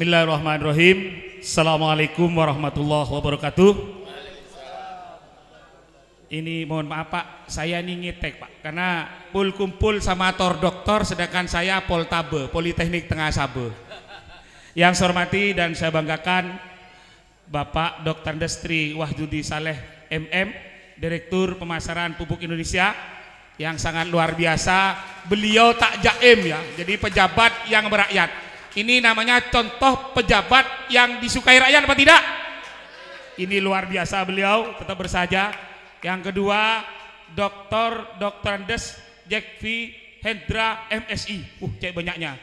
Bismillahirrahmanirrahim. Assalamualaikum warahmatullahi wabarakatuh. Ini mohon maaf Pak, saya ini ngetek Pak, karena kumpul sama tor doktor, sedangkan saya Poltabe, Politeknik Tengah Sabe. Yang saya hormati dan saya banggakan Bapak Dr. Destri Wahyudi Saleh MM, Direktur Pemasaran Pupuk Indonesia, yang sangat luar biasa. Beliau tak jaim ya, jadi pejabat yang merakyat. Ini namanya contoh pejabat yang disukai rakyat apa tidak? Ini luar biasa, beliau tetap bersaja. Yang kedua, Dr. Andes Jekvi Hendra MSI. Cek banyaknya.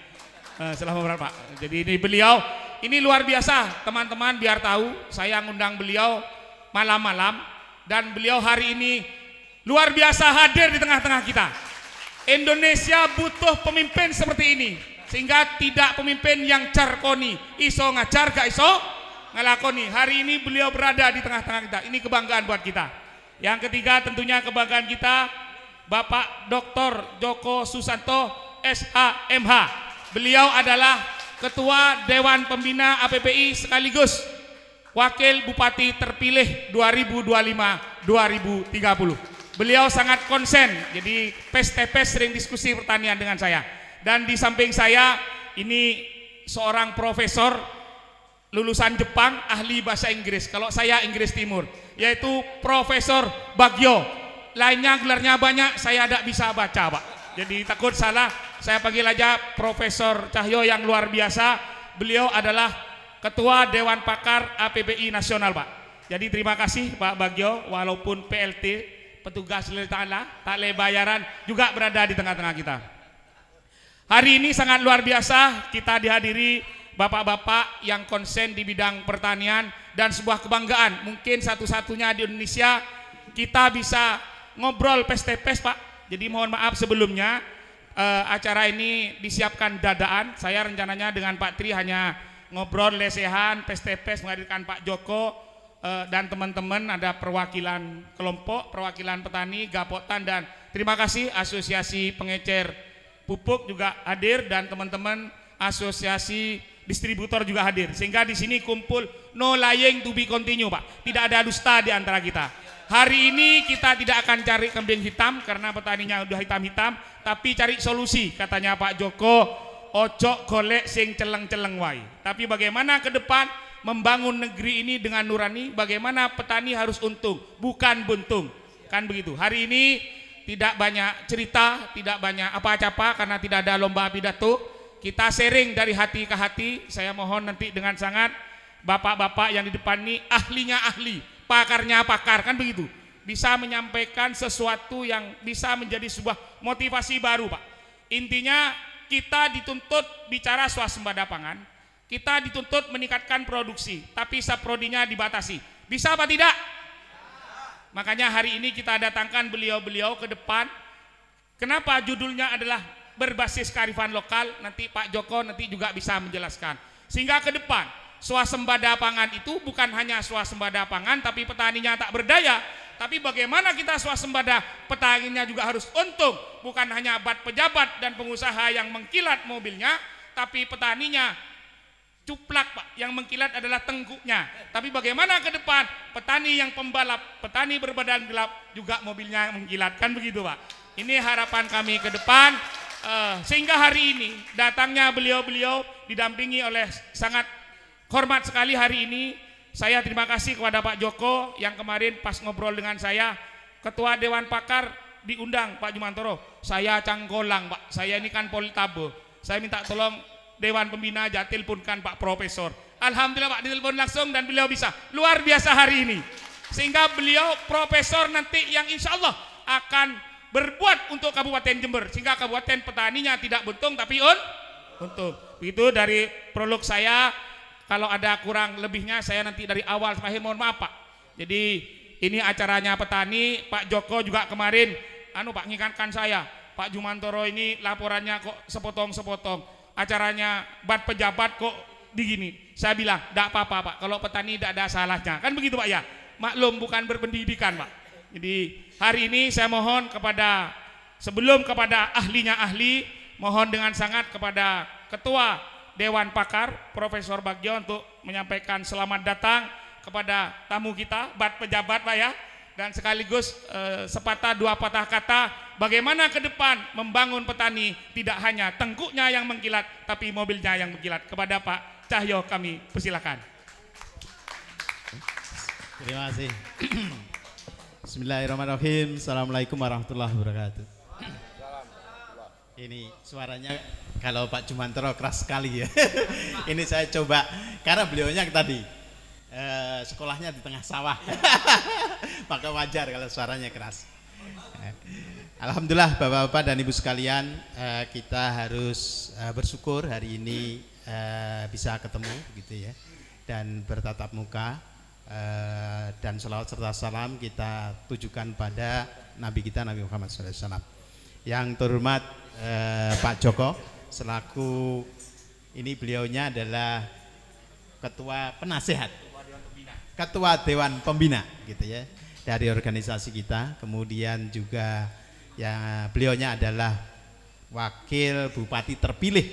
Selamat berapa Pak. Jadi ini beliau, ini luar biasa teman-teman, biar tahu saya ngundang beliau malam-malam, dan beliau hari ini luar biasa hadir di tengah-tengah kita. Indonesia butuh pemimpin seperti ini, sehingga tidak pemimpin yang carkoni, iso ngajar gak iso ngelakoni. Hari ini beliau berada di tengah-tengah kita, ini kebanggaan buat kita. Yang ketiga tentunya kebanggaan kita Bapak Dr. Joko Susanto SHMH. Beliau adalah Ketua Dewan Pembina APPI sekaligus Wakil Bupati terpilih 2025-2030. Beliau sangat konsen, jadi pes-tepes sering diskusi pertanian dengan saya. Dan di samping saya ini seorang profesor lulusan Jepang, ahli bahasa Inggris. Kalau saya Inggris Timur, yaitu Profesor Bagyo. Lainnya gelarnya banyak, saya tidak bisa baca Pak. Jadi takut salah, saya panggil aja Profesor Cahyo yang luar biasa. Beliau adalah Ketua Dewan Pakar APBI Nasional Pak. Jadi terima kasih Pak Bagyo, walaupun PLT, petugas lillahi ta'ala, tak le bayaran, juga berada di tengah-tengah kita. Hari ini sangat luar biasa, kita dihadiri bapak-bapak yang konsen di bidang pertanian, dan sebuah kebanggaan, mungkin satu-satunya di Indonesia kita bisa ngobrol pes-tepes Pak. Jadi mohon maaf sebelumnya, acara ini disiapkan dadaan. Saya rencananya dengan Pak Tri hanya ngobrol lesehan, pes-tepes, menghadirkan Pak Joko dan teman-teman, ada perwakilan kelompok, perwakilan petani, Gapotan, dan terima kasih Asosiasi Pengecer Pupuk juga hadir, dan teman-teman Asosiasi Distributor juga hadir, sehingga di sini kumpul no lying to be continue Pak. Tidak ada dusta di antara kita. Hari ini kita tidak akan cari kambing hitam karena petaninya udah hitam-hitam, tapi cari solusi. Katanya Pak Joko, ojo golek sing celeng-celeng wae. Tapi bagaimana ke depan membangun negeri ini dengan nurani, bagaimana petani harus untung, bukan buntung. Kan begitu. Hari ini tidak banyak cerita, tidak banyak apa-apa karena tidak ada lomba pidato. Kita sharing dari hati ke hati. Saya mohon nanti dengan sangat bapak-bapak yang di depan ini ahlinya ahli, pakarnya pakar, kan begitu. Bisa menyampaikan sesuatu yang bisa menjadi sebuah motivasi baru Pak. Intinya kita dituntut bicara swasembada pangan, kita dituntut meningkatkan produksi, tapi saprodinya dibatasi. Bisa apa tidak? Makanya hari ini kita datangkan beliau-beliau ke depan. Kenapa judulnya adalah berbasis kearifan lokal? Nanti Pak Joko nanti juga bisa menjelaskan. Sehingga ke depan swasembada pangan itu bukan hanya swasembada pangan, tapi petaninya tak berdaya. Tapi bagaimana kita swasembada, petaninya juga harus untung. Bukan hanya pejabat dan pengusaha yang mengkilat mobilnya, tapi petaninya cuplak Pak, yang mengkilat adalah tengkuknya. Tapi bagaimana ke depan petani yang pembalap, petani berbadan gelap juga mobilnya mengkilat, kan begitu Pak. Ini harapan kami ke depan. Sehingga hari ini datangnya beliau-beliau didampingi oleh sangat hormat sekali. Hari ini saya terima kasih kepada Pak Joko yang kemarin pas ngobrol dengan saya, Ketua Dewan Pakar diundang Pak Jumantoro. Saya canggolang Pak, saya ini kan Poltabe, saya minta tolong Dewan Pembina aja, teleponkan Pak Profesor. Alhamdulillah Pak ditelepon langsung dan beliau bisa. Luar biasa hari ini. Sehingga beliau profesor nanti yang insya Allah akan berbuat untuk Kabupaten Jember, sehingga kabupaten petaninya tidak buntung tapi untung. Itu dari prolog saya. Kalau ada kurang lebihnya saya nanti dari awal sampai akhir mohon maaf Pak. Jadi ini acaranya petani. Pak Joko juga kemarin Pak ngingatkan saya, Pak Jumantoro ini laporannya kok sepotong-sepotong, acaranya pejabat kok digini. Saya bilang tidak apa-apa Pak, kalau petani tidak ada salahnya, kan begitu Pak ya. Maklum bukan berpendidikan Pak. Jadi hari ini saya mohon kepada, sebelum kepada ahlinya ahli, mohon dengan sangat kepada Ketua Dewan Pakar Profesor Bagio untuk menyampaikan selamat datang kepada tamu kita, pejabat Pak ya, dan sekaligus sepatah dua patah kata bagaimana ke depan membangun petani, tidak hanya tengkuknya yang mengkilat tapi mobilnya yang mengkilat. Kepada Pak Cahyo kami persilakan. Terima kasih. Bismillahirrahmanirrahim. Assalamualaikum warahmatullahi wabarakatuh. Ini suaranya kalau Pak Jumantoro keras sekali ya. Ini saya coba karena beliaunya tadi sekolahnya di tengah sawah. Maka wajar kalau suaranya keras. Alhamdulillah Bapak-bapak dan Ibu sekalian, kita harus bersyukur hari ini bisa ketemu gitu ya, dan bertatap muka, dan salawat serta salam kita tujukan pada Nabi kita Nabi Muhammad SAW. Yang terhormat Pak Joko selaku ini, beliaunya adalah ketua penasehat, ketua Dewan Pembina gitu ya dari organisasi kita. Kemudian juga ya beliaunya adalah wakil bupati terpilih.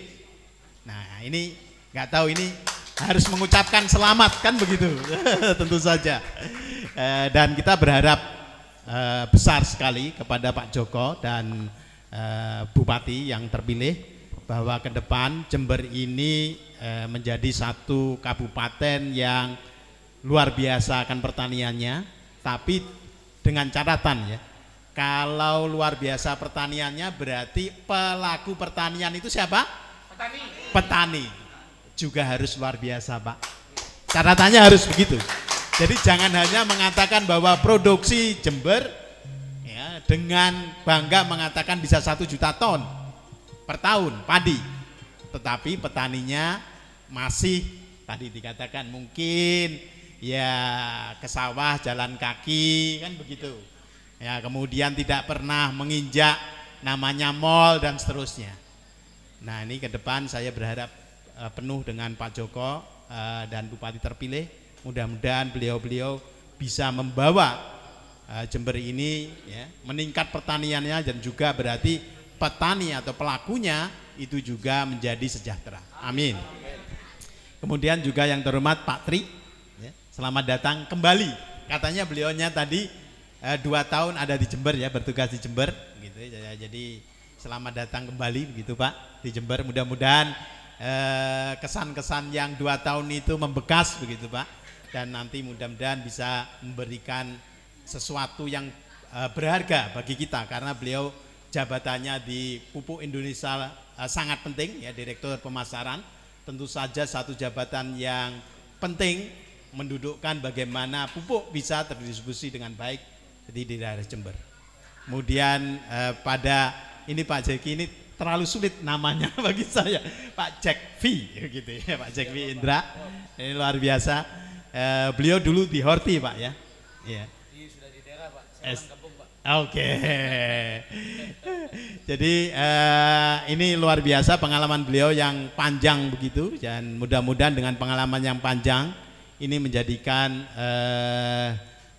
Nah ini nggak tahu ini harus mengucapkan selamat kan begitu. Tentu saja. Dan kita berharap besar sekali kepada Pak Joko dan bupati yang terpilih bahwa ke depan Jember ini menjadi satu kabupaten yang luar biasa akan pertaniannya, tapi dengan catatan ya, kalau luar biasa pertaniannya berarti pelaku pertanian itu siapa? Petani. Petani juga harus luar biasa Pak. Catatannya harus begitu. Jadi jangan hanya mengatakan bahwa produksi Jember ya, dengan bangga mengatakan bisa 1 juta ton per tahun padi, tetapi petaninya masih tadi dikatakan mungkin ya ke sawah jalan kaki kan begitu ya, kemudian tidak pernah menginjak namanya mall dan seterusnya. Nah ini ke depan saya berharap penuh dengan Pak Joko dan bupati terpilih, mudah-mudahan beliau-beliau bisa membawa Jember ini ya, meningkat pertaniannya, dan juga berarti petani atau pelakunya itu juga menjadi sejahtera. Amin. Kemudian juga yang terhormat Pak Tri ya, selamat datang kembali. Katanya beliaunya tadi 2 tahun ada di Jember ya, bertugas di Jember gitu ya. Jadi selamat datang kembali begitu Pak di Jember. Mudah-mudahan kesan-kesan yang 2 tahun itu membekas begitu Pak, dan nanti mudah-mudahan bisa memberikan sesuatu yang berharga bagi kita, karena beliau jabatannya di Pupuk Indonesia sangat penting ya, Direktur Pemasaran. Tentu saja satu jabatan yang penting mendudukkan bagaimana pupuk bisa terdistribusi dengan baik di daerah Jember. Kemudian pada ini Pak Jeki ini terlalu sulit namanya bagi saya, Pak Jack V gitu ya, Pak Jack V Indra, ini luar biasa. Beliau dulu di Horti Pak ya. Iya. Sudah di daerah Pak, saya orang kampung Pak. Oke. Jadi ini luar biasa pengalaman beliau yang panjang begitu, dan mudah-mudahan dengan pengalaman yang panjang ini menjadikan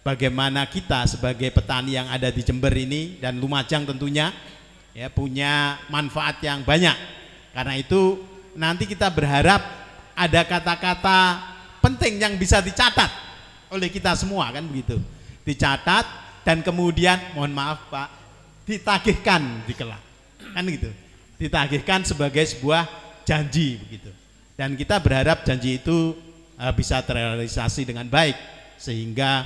bagaimana kita sebagai petani yang ada di Jember ini dan Lumajang tentunya ya punya manfaat yang banyak. Karena itu nanti kita berharap ada kata-kata penting yang bisa dicatat oleh kita semua kan begitu. Dicatat dan kemudian mohon maaf Pak, ditagihkan di kelak. Kan gitu. Ditagihkan sebagai sebuah janji begitu. Dan kita berharap janji itu bisa terrealisasi dengan baik sehingga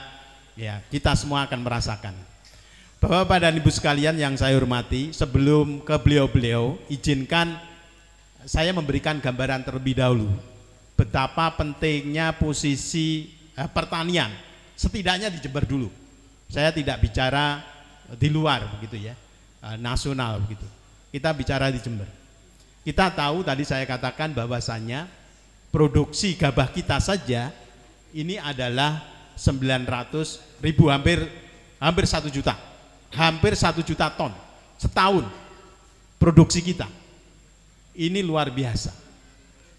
ya kita semua akan merasakan. Bapak-bapak dan Ibu sekalian yang saya hormati, sebelum ke beliau-beliau, izinkan saya memberikan gambaran terlebih dahulu betapa pentingnya posisi pertanian, setidaknya di Jember dulu. Saya tidak bicara di luar begitu ya, nasional begitu. Kita bicara di Jember. Kita tahu tadi saya katakan bahwasannya produksi gabah kita saja ini adalah 900.000, hampir 1 juta. Hampir 1 juta ton setahun produksi kita. Ini luar biasa.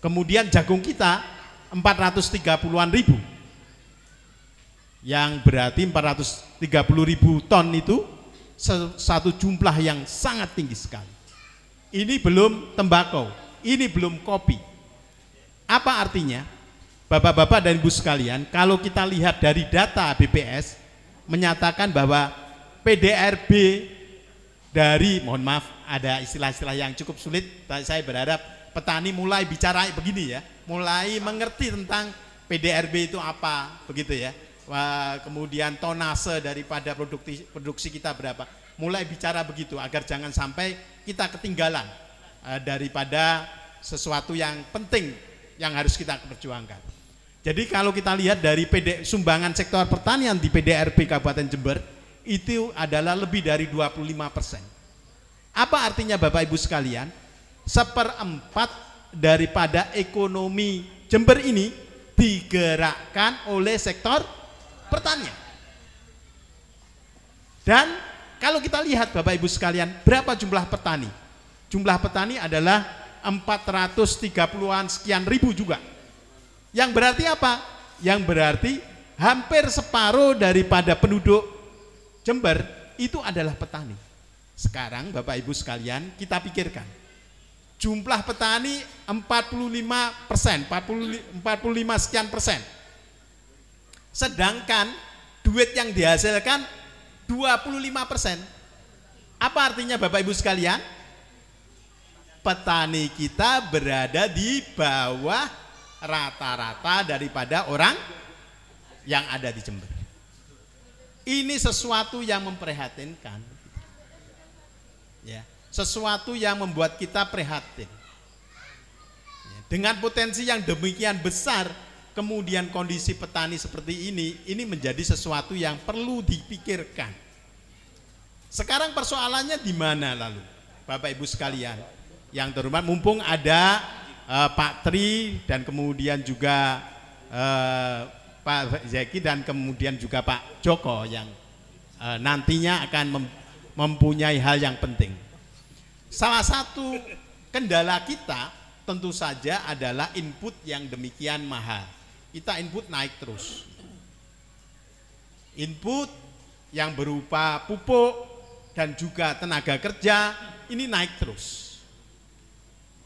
Kemudian jagung kita 430-an ribu, yang berarti 430.000 ton itu satu jumlah yang sangat tinggi sekali. Ini belum tembakau, ini belum kopi. Apa artinya? Bapak-bapak dan ibu sekalian, kalau kita lihat dari data BPS menyatakan bahwa PDRB dari, mohon maaf ada istilah-istilah yang cukup sulit, saya berharap petani mulai bicara begini ya, mulai mengerti tentang PDRB itu apa, begitu ya. Kemudian tonase daripada produksi kita berapa, mulai bicara begitu agar jangan sampai kita ketinggalan daripada sesuatu yang penting yang harus kita perjuangkan. Jadi kalau kita lihat dari sumbangan sektor pertanian di PDRB Kabupaten Jember itu adalah lebih dari 25%. Apa artinya Bapak Ibu sekalian? 1/4 daripada ekonomi Jember ini digerakkan oleh sektor pertanian. Dan kalau kita lihat Bapak Ibu sekalian, berapa jumlah petani? Jumlah petani adalah 430-an sekian ribu juga. Yang berarti apa? Yang berarti hampir separuh daripada penduduk Jember itu adalah petani. Sekarang Bapak Ibu sekalian, kita pikirkan. Jumlah petani 45%, 45 sekian persen. Sedangkan duit yang dihasilkan 25%. Apa artinya Bapak Ibu sekalian? Petani kita berada di bawah rata-rata daripada orang yang ada di Jember. Ini sesuatu yang memprihatinkan, ya, sesuatu yang membuat kita prihatin. Dengan potensi yang demikian besar, kemudian kondisi petani seperti ini menjadi sesuatu yang perlu dipikirkan. Sekarang persoalannya di mana lalu, Bapak Ibu sekalian? Yang terhormat, mumpung ada Pak Tri dan kemudian juga Pak Zeki dan kemudian juga Pak Joko yang nantinya akan mempunyai hal yang penting. Salah satu kendala kita tentu saja adalah input yang demikian mahal. Kita input naik terus. Input yang berupa pupuk dan juga tenaga kerja ini naik terus.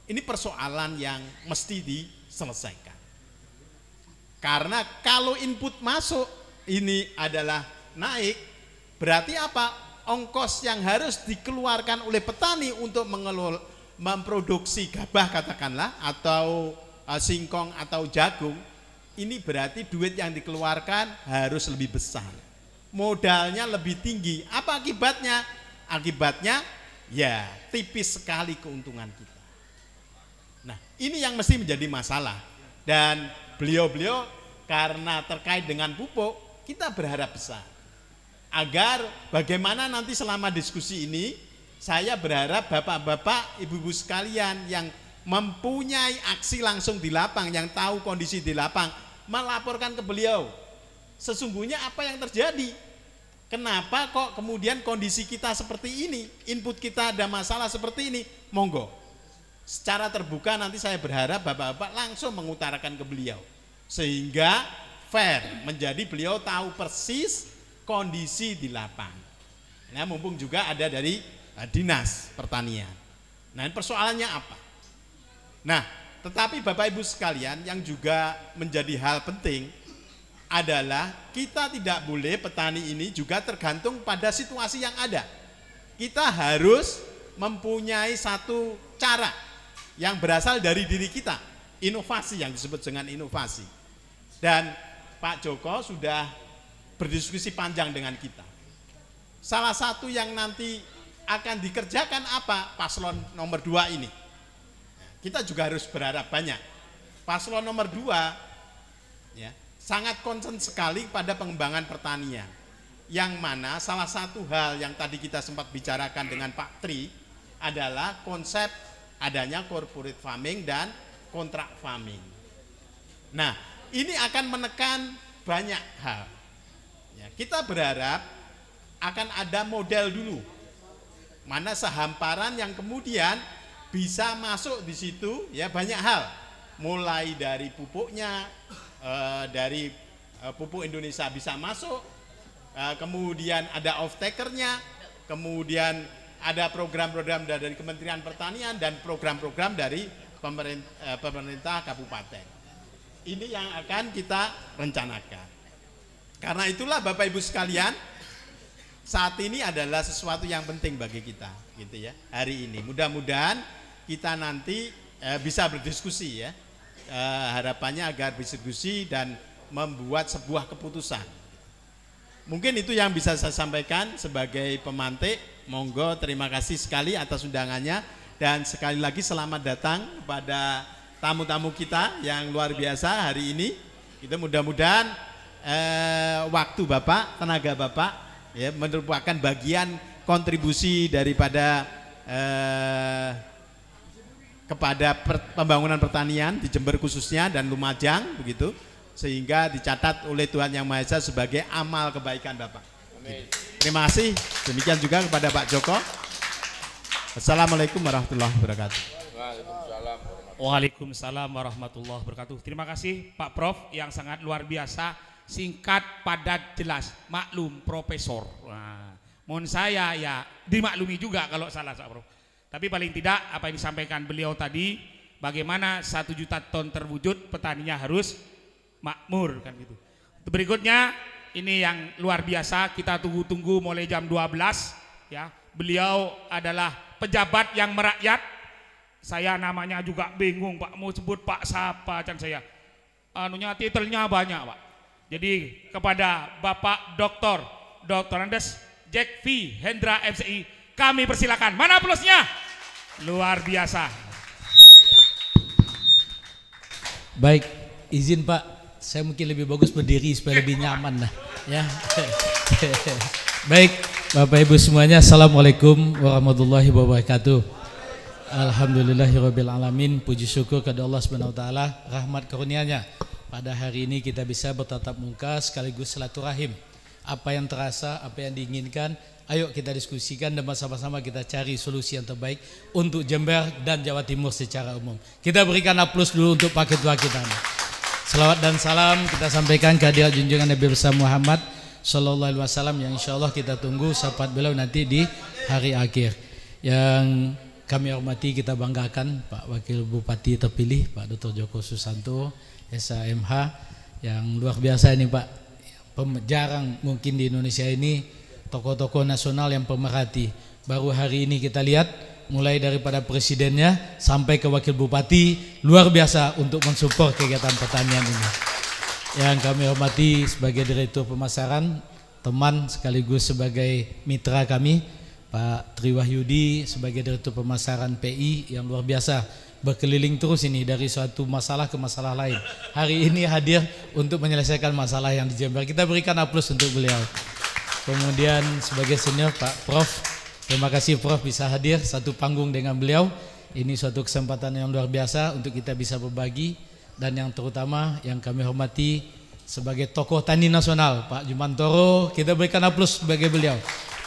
Ini persoalan yang mesti diselesaikan. Karena kalau input masuk ini adalah naik, berarti apa? Ongkos yang harus dikeluarkan oleh petani untuk memproduksi gabah katakanlah, atau singkong atau jagung, ini berarti duit yang dikeluarkan harus lebih besar. Modalnya lebih tinggi. Apa akibatnya? Akibatnya ya tipis sekali keuntungan kita. Nah, ini yang mesti menjadi masalah. Dan beliau-beliau karena terkait dengan pupuk, kita berharap besar. Agar bagaimana nanti selama diskusi ini, saya berharap bapak-bapak, ibu-ibu sekalian yang mempunyai aksi langsung di lapang, yang tahu kondisi di lapang, melaporkan ke beliau. Sesungguhnya apa yang terjadi? Kenapa kok kemudian kondisi kita seperti ini, input kita ada masalah seperti ini? Monggo. Secara terbuka nanti saya berharap bapak-bapak langsung mengutarakan ke beliau. Sehingga fair, menjadi beliau tahu persis kondisi di lapang. Nah, mumpung juga ada dari Dinas Pertanian. Nah, persoalannya apa? Nah, tetapi Bapak Ibu sekalian yang juga menjadi hal penting adalah kita tidak boleh petani ini juga tergantung pada situasi yang ada. Kita harus mempunyai satu cara yang berasal dari diri kita, inovasi yang disebut dengan inovasi. Dan Pak Joko sudah berdiskusi panjang dengan kita. Salah satu yang nanti akan dikerjakan apa? Paslon nomor 2 ini. Kita juga harus berharap banyak. Paslon nomor 2 ya, sangat concern sekali pada pengembangan pertanian. Yang mana salah satu hal yang tadi kita sempat bicarakan dengan Pak Tri adalah konsep adanya corporate farming dan kontrak farming. Nah, ini akan menekan banyak hal. Ya, kita berharap akan ada model dulu, mana sehamparan yang kemudian bisa masuk di situ, ya banyak hal, mulai dari pupuknya, dari pupuk Indonesia bisa masuk, kemudian ada off-takernya, kemudian ada program-program dari Kementerian Pertanian dan program-program dari pemerintah kabupaten. Ini yang akan kita rencanakan. Karena itulah Bapak Ibu sekalian, saat ini adalah sesuatu yang penting bagi kita, gitu ya. Hari ini, mudah-mudahan kita nanti bisa berdiskusi ya. Harapannya agar berdiskusi dan membuat sebuah keputusan. Mungkin itu yang bisa saya sampaikan sebagai pemantik. Monggo, terima kasih sekali atas undangannya, dan sekali lagi selamat datang kepada tamu-tamu kita yang luar biasa hari ini. Kita mudah-mudahan waktu Bapak, tenaga Bapak ya merupakan bagian kontribusi daripada kepada pembangunan pertanian di Jember khususnya dan Lumajang begitu, sehingga dicatat oleh Tuhan Yang Maha Esa sebagai amal kebaikan Bapak. Amin. Terima kasih. Demikian juga kepada Pak Joko. Assalamualaikum warahmatullahi wabarakatuh. Waalaikumsalam warahmatullahi wabarakatuh. Terima kasih Pak Prof yang sangat luar biasa, singkat, padat, jelas, maklum, profesor. Nah, mohon saya ya dimaklumi juga kalau salah Pak Prof. Tapi paling tidak apa yang disampaikan beliau tadi, bagaimana 1 juta ton terwujud, petaninya harus makmur kan gitu. Berikutnya ini yang luar biasa, kita tunggu-tunggu mulai jam 12 ya. Beliau adalah pejabat yang merakyat. Saya namanya juga bingung Pak, mau sebut Pak siapa can saya. Anunya titelnya banyak Pak. Jadi kepada Bapak Dr. Andes Jack V Hendra MCI kami persilakan. Mana plusnya? Luar biasa. Baik, izin Pak, saya mungkin lebih bagus berdiri supaya lebih nyaman lah ya. Baik, Bapak Ibu semuanya, assalamualaikum warahmatullahi wabarakatuh. Alhamdulillahirabbil alamin, puji syukur kepada Allah Subhanahu wa taala, rahmat karunia-Nya. Pada hari ini kita bisa bertatap muka sekaligus silaturahim. Apa yang terasa, apa yang diinginkan, ayo kita diskusikan dan bersama-sama kita cari solusi yang terbaik untuk Jember dan Jawa Timur secara umum. Kita berikan aplaus dulu untuk Pak Ketua kita. Selawat dan salam kita sampaikan kehadirat junjungan Nabi besar Muhammad sallallahu alaihi wasallam yang insyaallah kita tunggu syafaat beliau nanti di hari akhir. Yang kami hormati, kita banggakan Pak Wakil Bupati terpilih Pak Dr. Joko Susanto SHMH yang luar biasa ini Pak. Jarang mungkin di Indonesia ini tokoh-tokoh nasional yang pemerhati. Baru hari ini kita lihat mulai daripada presidennya sampai ke wakil bupati luar biasa untuk mensupport kegiatan pertanian ini. Yang kami hormati sebagai Direktur Pemasaran, teman sekaligus sebagai mitra kami Pak Tri Wahyudi sebagai Direktur Pemasaran PI yang luar biasa, berkeliling terus ini dari suatu masalah ke masalah lain. Hari ini hadir untuk menyelesaikan masalah yang di Jember. Kita berikan aplaus untuk beliau. Kemudian sebagai senior Pak Prof, terima kasih Prof bisa hadir satu panggung dengan beliau. Ini suatu kesempatan yang luar biasa untuk kita bisa berbagi. Dan yang terutama yang kami hormati sebagai tokoh tani nasional Pak Jumantoro, kita berikan aplaus sebagai beliau,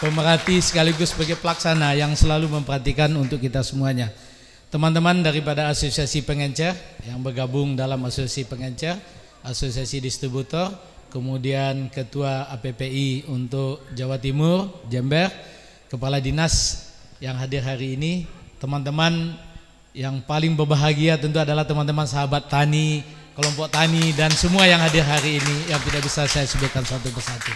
pemerhati sekaligus sebagai pelaksana yang selalu memperhatikan untuk kita semuanya. Teman-teman daripada Asosiasi Pengencer yang bergabung dalam Asosiasi Pengencer, Asosiasi Distributor, kemudian Ketua APPI untuk Jawa Timur, Jember, Kepala Dinas yang hadir hari ini, teman-teman yang paling berbahagia tentu adalah teman-teman sahabat tani, kelompok tani dan semua yang hadir hari ini yang tidak bisa saya sebutkan satu persatu.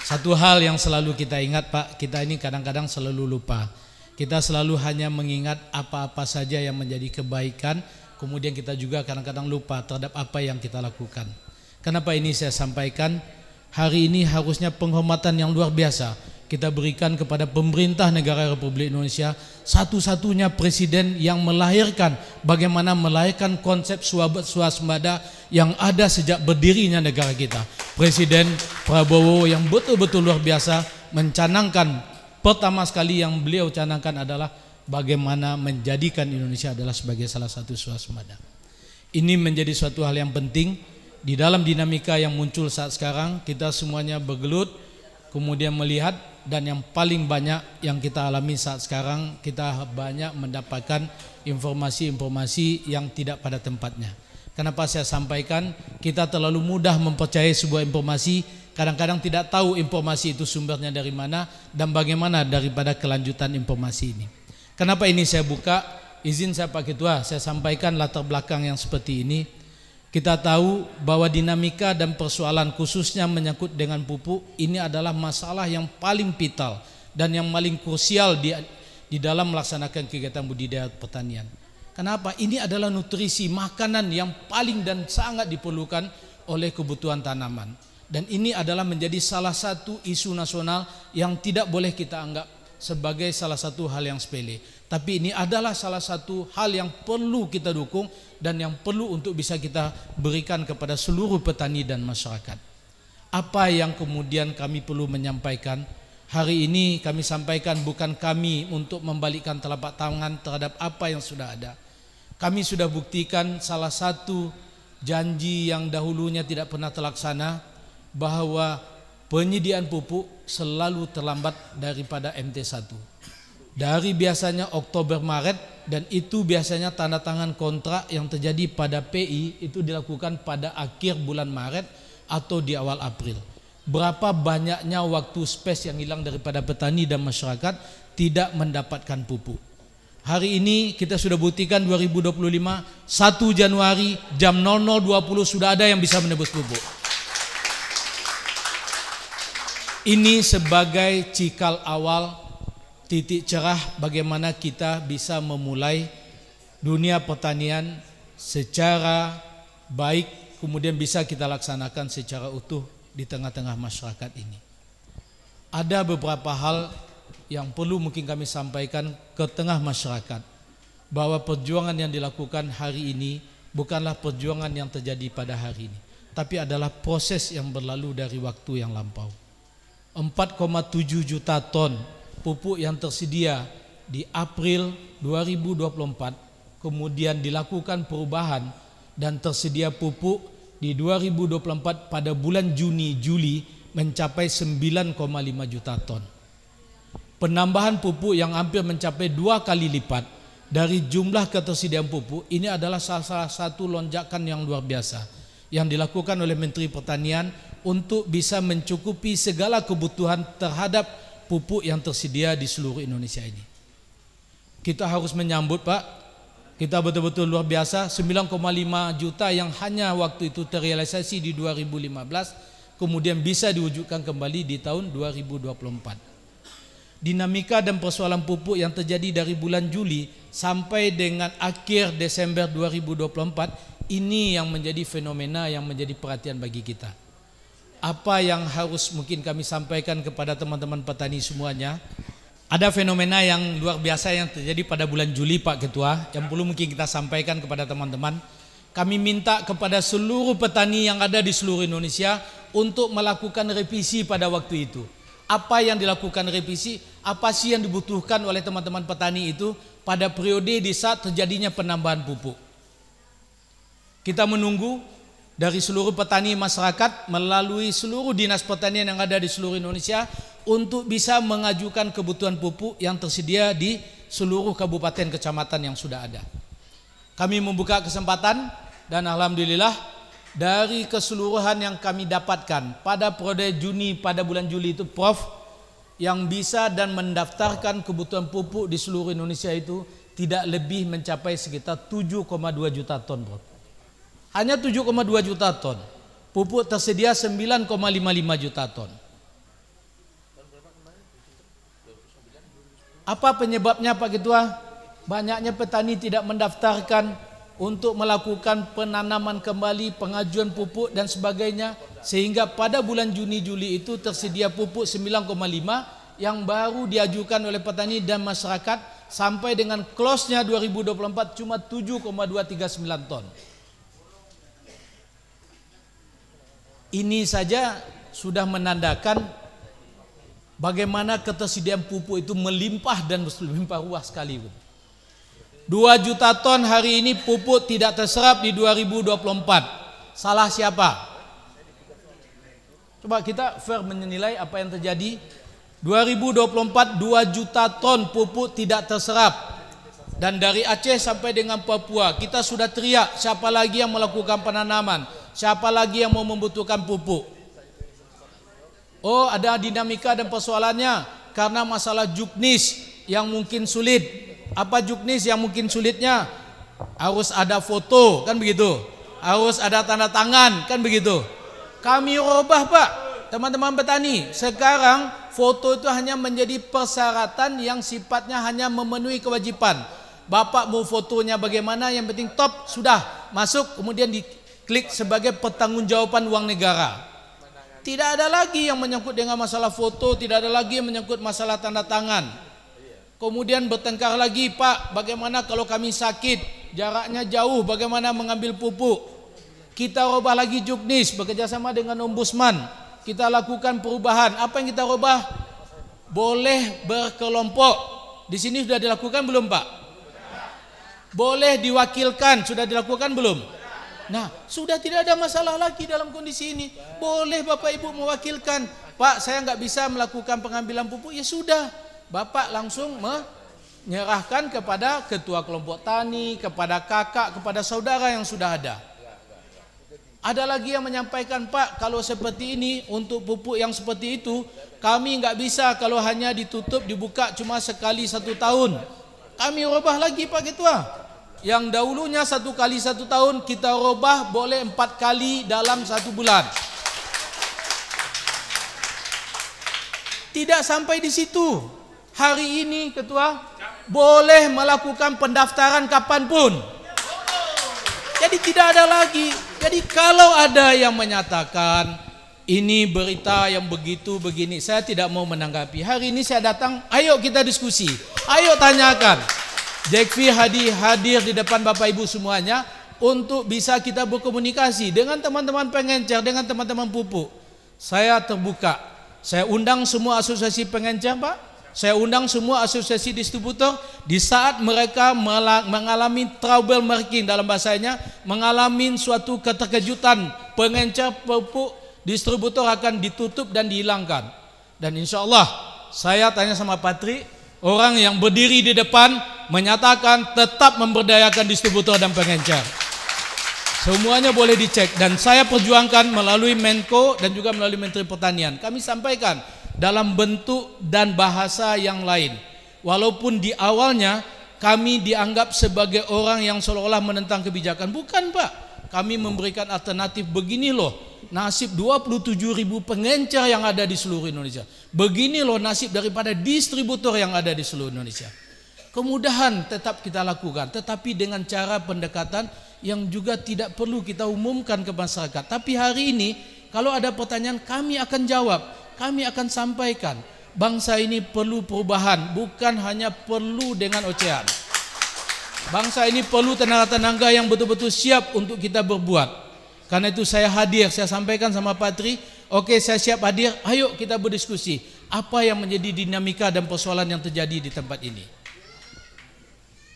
Satu hal yang selalu kita ingat Pak, kita ini kadang-kadang selalu lupa. Kita selalu hanya mengingat apa-apa saja yang menjadi kebaikan, kemudian kita juga kadang-kadang lupa terhadap apa yang kita lakukan. Kenapa ini saya sampaikan? Hari ini harusnya penghormatan yang luar biasa kita berikan kepada pemerintah negara Republik Indonesia, satu-satunya presiden yang melahirkan bagaimana melahirkan konsep swasembada yang ada sejak berdirinya negara kita. Presiden Prabowo yang betul-betul luar biasa mencanangkan, pertama sekali yang beliau canangkan adalah bagaimana menjadikan Indonesia adalah sebagai salah satu swasembada. Ini menjadi suatu hal yang penting di dalam dinamika yang muncul saat sekarang. Kita semuanya bergelut, kemudian melihat, dan yang paling banyak yang kita alami saat sekarang, kita banyak mendapatkan informasi-informasi yang tidak pada tempatnya. Kenapa saya sampaikan? Kita terlalu mudah mempercayai sebuah informasi, kadang-kadang tidak tahu informasi itu sumbernya dari mana dan bagaimana daripada kelanjutan informasi ini. Kenapa ini saya buka? Izin saya Pak Ketua, saya sampaikan latar belakang yang seperti ini. Kita tahu bahwa dinamika dan persoalan khususnya menyangkut dengan pupuk ini adalah masalah yang paling vital dan yang paling krusial di dalam melaksanakan kegiatan budidaya pertanian. Kenapa? Ini adalah nutrisi makanan yang paling dan sangat diperlukan oleh kebutuhan tanaman. Dan ini adalah menjadi salah satu isu nasional yang tidak boleh kita anggap sebagai salah satu hal yang sepele. Tapi ini adalah salah satu hal yang perlu kita dukung dan yang perlu untuk bisa kita berikan kepada seluruh petani dan masyarakat. Apa yang kemudian kami perlu menyampaikan? Hari ini kami sampaikan bukan kami untuk membalikkan telapak tangan terhadap apa yang sudah ada. Kami sudah buktikan salah satu janji yang dahulunya tidak pernah terlaksana, bahwa penyediaan pupuk selalu terlambat daripada MT1. Dari biasanya Oktober Maret, dan itu biasanya tanda tangan kontrak yang terjadi pada PI itu dilakukan pada akhir bulan Maret atau di awal April. Berapa banyaknya waktu space yang hilang daripada petani dan masyarakat tidak mendapatkan pupuk. Hari ini kita sudah buktikan 2025 1 Januari jam 00.20 sudah ada yang bisa menebus pupuk. Ini sebagai cikal awal, titik cerah bagaimana kita bisa memulai dunia pertanian secara baik, kemudian bisa kita laksanakan secara utuh di tengah-tengah masyarakat ini. Ada beberapa hal yang perlu mungkin kami sampaikan ke tengah masyarakat, bahwa perjuangan yang dilakukan hari ini bukanlah perjuangan yang terjadi pada hari ini, tapi adalah proses yang berlalu dari waktu yang lampau. 4,7 juta ton pupuk yang tersedia di April 2024, kemudian dilakukan perubahan dan tersedia pupuk di 2024 pada bulan Juni-Juli mencapai 9,5 juta ton. Penambahan pupuk yang hampir mencapai 2 kali lipat dari jumlah ketersediaan pupuk ini adalah salah satu lonjakan yang luar biasa yang dilakukan oleh Menteri Pertanian untuk bisa mencukupi segala kebutuhan terhadap pupuk yang tersedia di seluruh Indonesia ini. Kita harus menyambut, Pak. Kita betul-betul luar biasa. 9,5 juta yang hanya waktu itu terrealisasi di 2015, kemudian bisa diwujudkan kembali di tahun 2024. Dinamika dan persoalan pupuk yang terjadi dari bulan Juli sampai dengan akhir Desember 2024 ini yang menjadi fenomena yang menjadi perhatian bagi kita. Apa yang harus mungkin kami sampaikan kepada teman-teman petani semuanya, ada fenomena yang luar biasa yang terjadi pada bulan Juli, Pak Ketua, yang perlu mungkin kita sampaikan kepada teman-teman. Kami minta kepada seluruh petani yang ada di seluruh Indonesia untuk melakukan revisi pada waktu itu. Apa yang dilakukan revisi, apa sih yang dibutuhkan oleh teman-teman petani itu pada periode di saat terjadinya penambahan pupuk. Kita menunggu dari seluruh petani masyarakat melalui seluruh dinas pertanian yang ada di seluruh Indonesia untuk bisa mengajukan kebutuhan pupuk yang tersedia di seluruh kabupaten kecamatan yang sudah ada. Kami membuka kesempatan dan alhamdulillah dari keseluruhan yang kami dapatkan pada periode Juni pada bulan Juli itu, Prof, yang bisa dan mendaftarkan kebutuhan pupuk di seluruh Indonesia itu tidak lebih mencapai sekitar 7,2 juta ton, Prof. Hanya 7,2 juta ton. Pupuk tersedia 9,55 juta ton. Apa penyebabnya, Pak Ketua? Banyaknya petani tidak mendaftarkan untuk melakukan penanaman kembali, pengajuan pupuk dan sebagainya, sehingga pada bulan Juni-Juli itu tersedia pupuk 9,5 yang baru diajukan oleh petani dan masyarakat sampai dengan close-nya 2024 cuma 7,239 ton. Ini saja sudah menandakan bagaimana ketersediaan pupuk itu melimpah dan melimpah ruah sekali. 2 juta ton hari ini pupuk tidak terserap di 2024. Salah siapa? Coba kita fair menilai apa yang terjadi. 2024 2 juta ton pupuk tidak terserap. Dan dari Aceh sampai dengan Papua kita sudah teriak, siapa lagi yang melakukan penanaman? Siapa lagi yang mau membutuhkan pupuk? Oh, ada dinamika dan persoalannya karena masalah juknis yang mungkin sulit. Apa juknis yang mungkin sulitnya? Harus ada foto, kan begitu? harus ada tanda tangan, kan begitu. Kami robah Pak, teman-teman petani. Sekarang foto itu hanya menjadi persyaratan yang sifatnya hanya memenuhi kewajiban. Bapak mau fotonya bagaimana, yang penting top, sudah masuk, kemudian diklik sebagai pertanggungjawaban uang negara. Tidak ada lagi yang menyangkut dengan masalah foto, tidak ada lagi yang menyangkut masalah tanda tangan. Kemudian bertengkar lagi, Pak, bagaimana kalau kami sakit, jaraknya jauh, bagaimana mengambil pupuk. Kita rubah lagi juknis, bekerjasama dengan ombudsman. Kita lakukan perubahan. Apa yang kita rubah? Boleh berkelompok. Di sini sudah dilakukan belum Pak? Boleh diwakilkan, sudah dilakukan belum? Nah, sudah tidak ada masalah lagi dalam kondisi ini. Boleh Bapak Ibu mewakilkan. Pak, saya nggak bisa melakukan pengambilan pupuk. Ya sudah, Bapak langsung menyerahkan kepada ketua kelompok tani, kepada kakak, kepada saudara yang sudah ada. Ada lagi yang menyampaikan, Pak, kalau seperti ini untuk pupuk yang seperti itu, kami nggak bisa kalau hanya ditutup, dibuka cuma sekali 1 tahun. Kami rubah lagi Pak Ketua. Yang dahulunya 1 kali 1 tahun, kita rubah boleh 4 kali dalam 1 bulan. Tidak sampai di situ. Hari ini Ketua boleh melakukan pendaftaran kapanpun. Jadi tidak ada lagi. Jadi kalau ada yang menyatakan ini berita yang begitu begini, saya tidak mau menanggapi. Hari ini saya datang, ayo kita diskusi, ayo tanyakan. Jekvi hadir di depan Bapak Ibu semuanya untuk bisa kita berkomunikasi dengan teman-teman pengencer, dengan teman-teman pupuk. Saya terbuka. Saya undang semua asosiasi pengencer Pak. Saya undang semua asosiasi distributor. Di saat mereka mengalami trouble marking, dalam bahasanya mengalami suatu keterkejutan, pengencer pupuk distributor akan ditutup dan dihilangkan. Dan insya Allah saya tanya sama Patri, orang yang berdiri di depan menyatakan tetap memberdayakan distributor dan pengencer. Semuanya boleh dicek dan saya perjuangkan melalui Menko dan juga melalui Menteri Pertanian. Kami sampaikan dalam bentuk dan bahasa yang lain. Walaupun di awalnya kami dianggap sebagai orang yang seolah-olah menentang kebijakan. Bukan Pak, kami memberikan alternatif. Begini loh nasib 27.000 pengencer yang ada di seluruh Indonesia. Begini loh nasib daripada distributor yang ada di seluruh Indonesia. Kemudahan tetap kita lakukan, tetapi dengan cara pendekatan yang juga tidak perlu kita umumkan ke masyarakat. Tapi hari ini kalau ada pertanyaan kami akan jawab, kami akan sampaikan. Bangsa ini perlu perubahan, bukan hanya perlu dengan ocehan. Bangsa ini perlu tenaga-tenaga yang betul-betul siap untuk kita berbuat. Karena itu saya hadir, saya sampaikan sama Patri, oke saya siap hadir, ayo kita berdiskusi. Apa yang menjadi dinamika dan persoalan yang terjadi di tempat ini.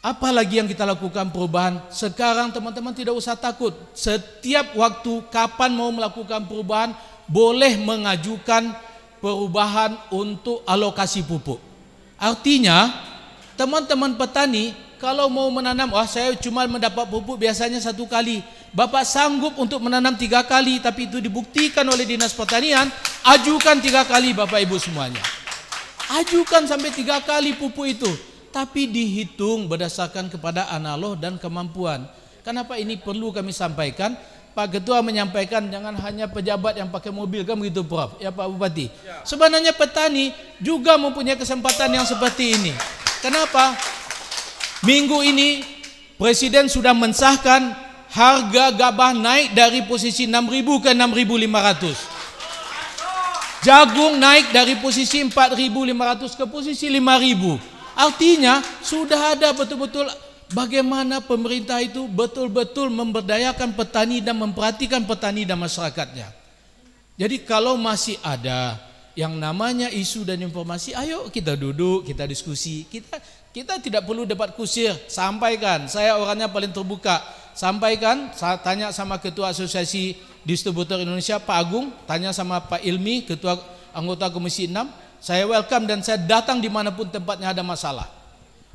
Apalagi yang kita lakukan perubahan. Sekarang teman-teman tidak usah takut. Setiap waktu kapan mau melakukan perubahan, boleh mengajukan perubahan untuk alokasi pupuk. Artinya teman-teman petani kalau mau menanam, wah saya cuma mendapat pupuk biasanya 1 kali. Bapak sanggup untuk menanam 3 kali, tapi itu dibuktikan oleh Dinas Pertanian, ajukan 3 kali Bapak Ibu semuanya. Ajukan sampai 3 kali pupuk itu, tapi dihitung berdasarkan kepada analog dan kemampuan. Kenapa ini perlu kami sampaikan? Pak Ketua menyampaikan jangan hanya pejabat yang pakai mobil, kan begitu Prof? Ya Pak Bupati. Sebenarnya petani juga mempunyai kesempatan yang seperti ini. Kenapa? Minggu ini Presiden sudah mensahkan harga gabah naik dari posisi 6.000 ke 6.500. Jagung naik dari posisi 4.500 ke posisi 5.000. Artinya sudah ada betul-betul bagaimana pemerintah itu betul-betul memberdayakan petani dan memperhatikan petani dan masyarakatnya. Jadi kalau masih ada yang namanya isu dan informasi, ayo kita duduk, kita diskusi. Kita tidak perlu debat kusir, sampaikan. Saya orangnya paling terbuka. Sampaikan, saya tanya sama Ketua Asosiasi Distributor Indonesia Pak Agung, tanya sama Pak Ilmi, Ketua Anggota Komisi 6. Saya welcome dan saya datang dimanapun tempatnya ada masalah.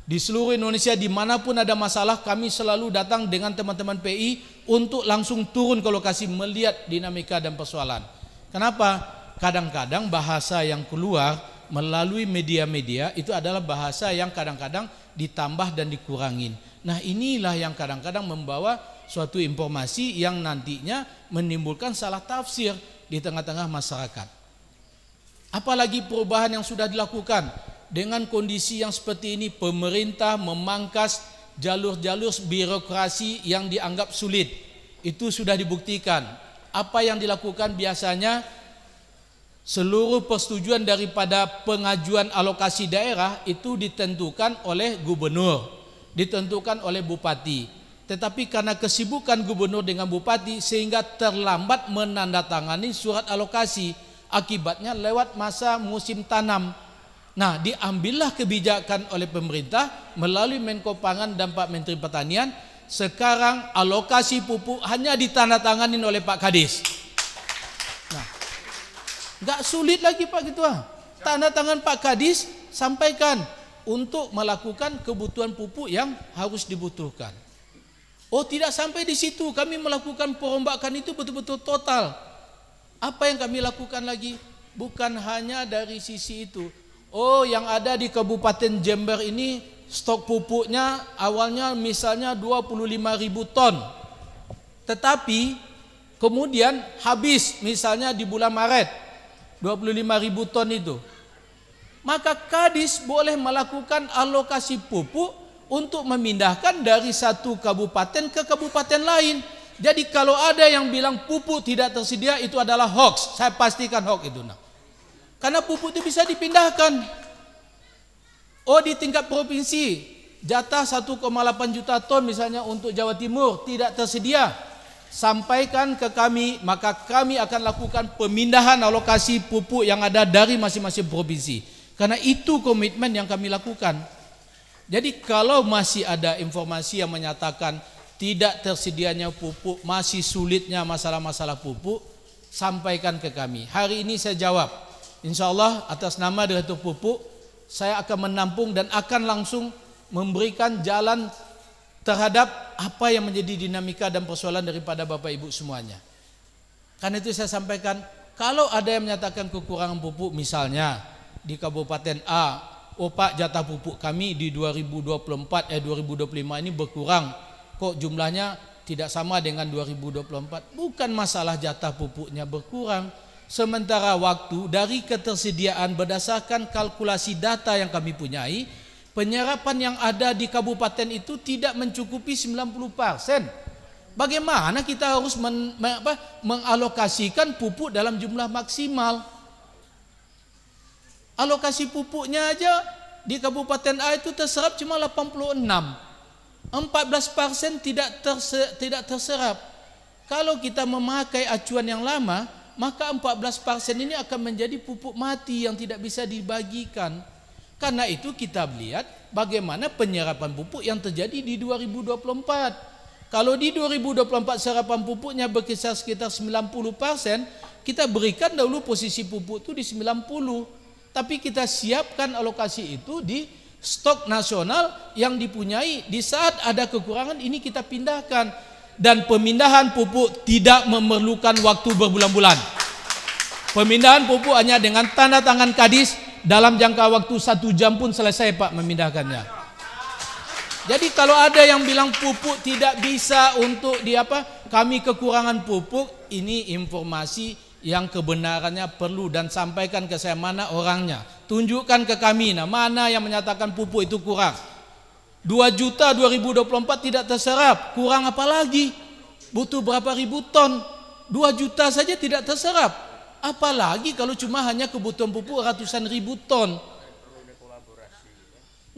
Di seluruh Indonesia dimanapun ada masalah, kami selalu datang dengan teman-teman PI untuk langsung turun ke lokasi melihat dinamika dan persoalan. Kenapa? Kadang-kadang bahasa yang keluar melalui media-media itu adalah bahasa yang kadang-kadang ditambah dan dikurangin. Nah inilah yang kadang-kadang membawa suatu informasi yang nantinya menimbulkan salah tafsir di tengah-tengah masyarakat. Apalagi perubahan yang sudah dilakukan dengan kondisi yang seperti ini, pemerintah memangkas jalur-jalur birokrasi yang dianggap sulit. Itu sudah dibuktikan. Apa yang dilakukan biasanya, seluruh persetujuan daripada pengajuan alokasi daerah itu ditentukan oleh gubernur, ditentukan oleh bupati. Tetapi karena kesibukan gubernur dengan bupati sehingga terlambat menandatangani surat alokasi, akibatnya lewat masa musim tanam. Nah, diambillah kebijakan oleh pemerintah melalui Menko Pangan dan Pak Menteri Pertanian. Sekarang alokasi pupuk hanya ditandatangani oleh Pak Kadis. Nah, nggak sulit lagi Pak Ketua. Tanda tangan Pak Kadis, sampaikan untuk melakukan kebutuhan pupuk yang harus dibutuhkan. Oh, tidak sampai di situ, kami melakukan perombakan itu betul-betul total. Apa yang kami lakukan lagi? Bukan hanya dari sisi itu. Oh, yang ada di Kabupaten Jember ini stok pupuknya awalnya misalnya 25.000 ton. Tetapi kemudian habis misalnya di bulan Maret 25.000 ton itu. Maka Kadis boleh melakukan alokasi pupuk untuk memindahkan dari satu kabupaten ke kabupaten lain. Jadi kalau ada yang bilang pupuk tidak tersedia, itu adalah hoax. Saya pastikan hoax itu. Karena pupuk itu bisa dipindahkan. Oh, di tingkat provinsi jatah 1,8 juta ton misalnya untuk Jawa Timur tidak tersedia, sampaikan ke kami, maka kami akan lakukan pemindahan alokasi pupuk yang ada dari masing-masing provinsi. Karena itu komitmen yang kami lakukan. Jadi kalau masih ada informasi yang menyatakan tidak tersedianya pupuk, masih sulitnya masalah-masalah pupuk, sampaikan ke kami. Hari ini saya jawab, insya Allah atas nama Direktur Pupuk, saya akan menampung dan akan langsung memberikan jalan terhadap apa yang menjadi dinamika dan persoalan daripada Bapak Ibu semuanya. Karena itu saya sampaikan, kalau ada yang menyatakan kekurangan pupuk misalnya di Kabupaten A, oh Pak, jatah pupuk kami di 2025 ini berkurang, kok jumlahnya tidak sama dengan 2024. Bukan masalah jatah pupuknya berkurang, sementara waktu dari ketersediaan berdasarkan kalkulasi data yang kami punyai, penyerapan yang ada di kabupaten itu tidak mencukupi 90%. Bagaimana kita harus mengalokasikan pupuk dalam jumlah maksimal? Alokasi pupuknya aja di Kabupaten A itu terserap cuma 86. 14% tidak terserap. Kalau kita memakai acuan yang lama, maka 14% ini akan menjadi pupuk mati yang tidak bisa dibagikan. Karena itu kita lihat bagaimana penyerapan pupuk yang terjadi di 2024. Kalau di 2024 serapan pupuknya berkisar sekitar 90%, kita berikan dahulu posisi pupuk itu di 90%. Tapi kita siapkan alokasi itu di stok nasional yang dipunyai. Di saat ada kekurangan ini kita pindahkan. Dan pemindahan pupuk tidak memerlukan waktu berbulan-bulan. Pemindahan pupuk hanya dengan tanda tangan Kadis, dalam jangka waktu 1 jam pun selesai Pak memindahkannya. Jadi kalau ada yang bilang pupuk tidak bisa untuk kami kekurangan pupuk, ini informasi yang kebenarannya perlu, dan sampaikan ke saya mana orangnya. Tunjukkan ke kami mana yang menyatakan pupuk itu kurang. 2 juta 2024 tidak terserap, kurang apa lagi? Butuh berapa ribu ton? 2 juta saja tidak terserap. Apalagi kalau cuma hanya kebutuhan pupuk ratusan ribu ton.